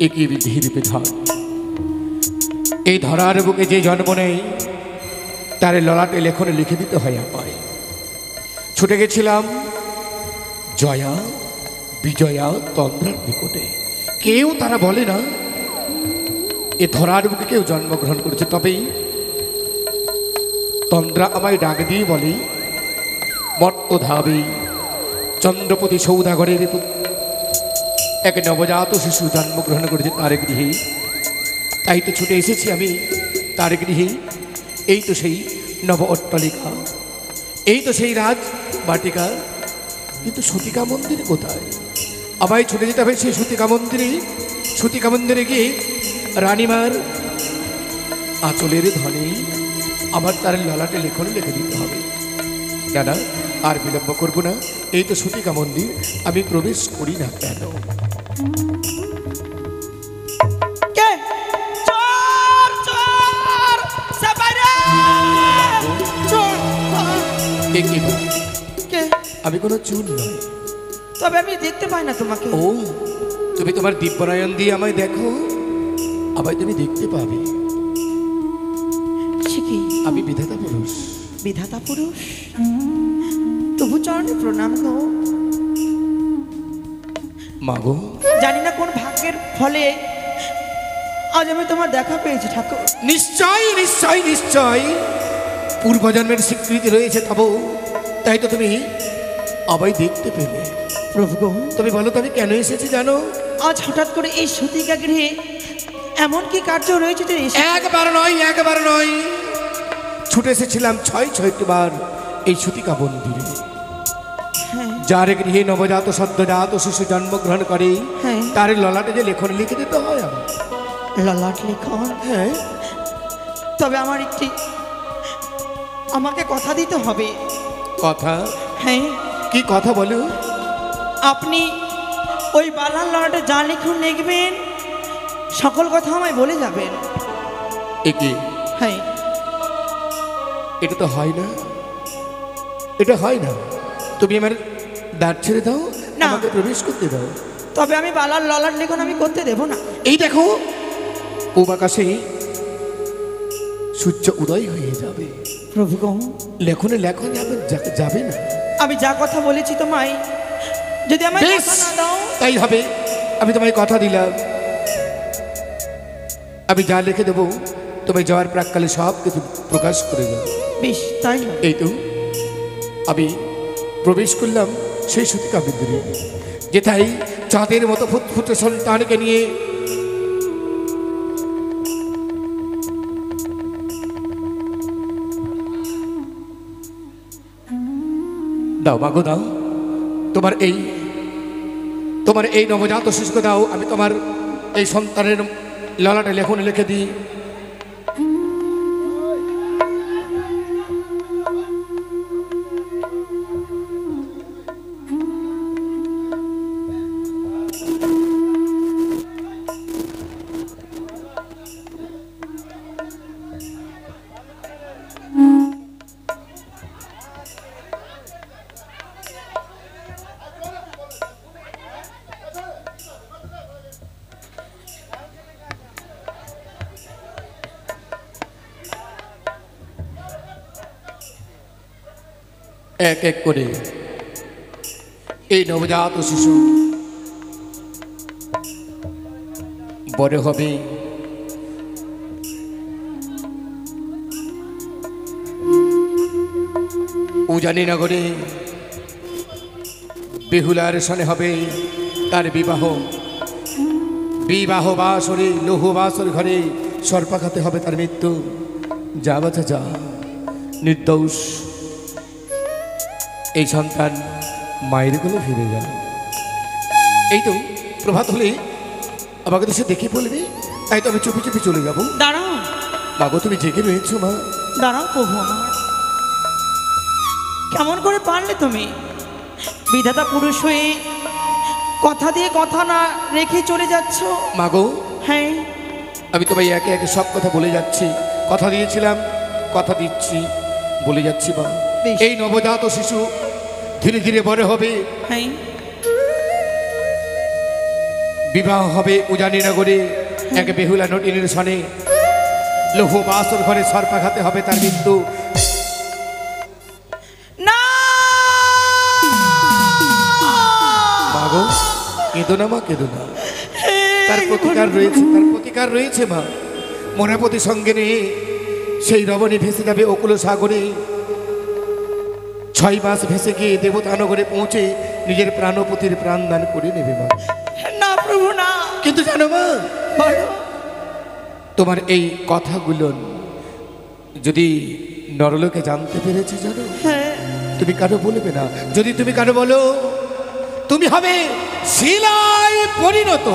একই বিধির বিধান। এই ধরার বুকে যে জন্ম নেই তার ললাটে লেখনে লিখে দিতে হয় আমায়। ছুটে গেছিলাম জয়া বিজয়া তন্দ্রার নিকটে। কেউ তারা বলে না এ ধরার বুকে কেউ জন্মগ্রহণ করেছে, তবেই তন্দ্রা আমায় ডাক দিয়ে বলে মর্তধাবে চন্দ্রপতি সৌদাগরের এক নবজাত শিশু জন্মগ্রহণ করেছে তার গৃহে। তাই তো ছুটে এসেছি আমি তার গৃহে। এই তো সেই নব অট্টালিকা, এই তো সেই রাজ বাটিকা, কিন্তু সূতিকা মন্দির কোথায়? আমায় ছুটে যেতে হবে সেই সূতিকা মন্দিরে। সূতিকা মন্দিরে গিয়ে রানীমার আঁচলের ধনে আমার তার ললাটে লেখন লিখে দিতে হবে। দাদা আর বিলম্ব করব না, এই তো সূতিকা মন্দির, আমি প্রবেশ করি না কেন? কে? চোর, চোর, সে বাইরে! চোর! এ কি বল? কে? আমি কোনো চুর নই। তবে আমি দেখতে পাই না তোমাকে। ও, তুমি তোমার দিব্যনয়ন দিয়ে আমায় দেখো, আমায় তুমি দেখতে পাবে। সে কি? আমি বিধাতা পুরুষ। বিধাতা পুরুষ? তবু চরণে প্রণাম গো। মাগো, জানি না কোন ভাগ্যের ফলে আজ আমি তোমার দেখা পেয়েছি ঠাকুর। নিশ্চয় নিশ্চয় নিশ্চয় পূর্বজন্মের স্বীকৃতি রয়েছে তব, তাই তো তুমি আমায় দেখতে পেলে। প্রভু গো, তুমি বলো তো আমি কেন এসেছি জানো? আজ হঠাৎ করে এই সতীকা গৃহে এমন কি কার্য রয়েছে যে একবার নয়, একবার নয়, ছুটে এসেছিলাম ৬-৬টি বার এই সূতিকা মন্দিরে। যার গৃহে নবজাত সদ্যজাত শিশু জন্মগ্রহণ করে হ্যাঁ। তার ললাটে যে লেখন লিখে দিতে হয় আমার। ললাট লেখন? হ্যাঁ। তবে আমার একটি, আমাকে কথা দিতে হবে। কথা? হ্যাঁ। কি কথা বলো? আপনি ওই বালার ললাটে যা লিখুন লিখবেন, সকল কথা আমায় বলে যাবেন। একে হ্যাঁ। এটা তো হয় না, এটা হয় না। তুমি আমার দ্বার ছেড়ে দাও, না। আমাকে প্রবেশ করতে দাও। তবে আমি বালার ললাট লিখন আমি করতে দেব না। এই দেখো পূব আকাশে সূর্য উদয় হয়ে যাবে, প্রভু গো, লেখনে লেখন যাবে না। আমি যা কথা বলেছি তোমায়, যদি আমায় বেশ, কথা না দাও, তাই হবে। আমি তোমায় কথা দিলাম, আমি যা লিখে দেবো তোমায় যাওয়ার প্রাককালে সব কিছু প্রকাশ করে দেবো। বেশ তাই হবে। এই তো আমি প্রবেশ করলাম সেই সূতিকা মন্দিরে, যেথায় চাঁদের মতো ফুটফুটে সন্তানকে নিয়ে দাও মাগো দাও, তোমার এই নবজাত শিশুকে দাও, আমি তোমার এই সন্তানের ললাটা লেখন লিখে দিই। এক এক করে এই নবজাত শিশু বড় হবে, উজানি নগরে বেহুলার সনে হবে তার বিবাহ। বিবাহ বাসরে লৌহ বাসর ঘরে সর্পাঘাতে হবে তার মৃত্যু। যা বাছা যা, নির্দোষ এই সন্তান মায়ের কোলে ফিরে যান। এই তো প্রভাত হলে আমাকে তো সে দেখে বলবে, তাই তো আমি চুপি চুপি চলে যাবো। দাঁড়াও বাবু, তুমি জেগে রয়েছো মা? দাঁড়াও প্রভু আমার, কেমন করে পারলে তুমি বিধাতা পুরুষ হয়ে কথা দিয়ে কথা না রেখে চলে যাচ্ছ? মাগো, হ্যাঁ আমি তোমায় একে একে সব কথা বলে যাচ্ছি। কথা দিয়েছিলাম, কথা দিচ্ছি, বলে যাচ্ছি মা। বেশ। এই নবজাত শিশু ধীরে ধীরে বড় হবে, হ্যাঁ বিবাহ হবে উজানি নগরে এক বেহুলা নটিনীর সনে। লৌহ বাসর ঘরে সর্পাঘাতে হবে তার মৃত্যু। না মাগো, কেঁদো না মা, কেঁদো না। তার প্রতিকার রয়েছে, তার প্রতিকার রয়েছে মা। মনাপতি সঙ্গে নিয়ে সেই রমণী ভেসে যাবে অকুল সাগরে। 6 মাস ভেসে গিয়ে দেবতানগরে পৌঁছে নিজের প্রাণপতির প্রাণদান করে নেবে মা। না প্রভু না। কিন্তু জানো মা, বলো। তোমার এই কথাগুলো যদি নরলোকে জানতে পেরেছে জানো, তুমি কারো বলবে না। যদি তুমি কারো বলো, তুমি হবে শিলায় পরিণত।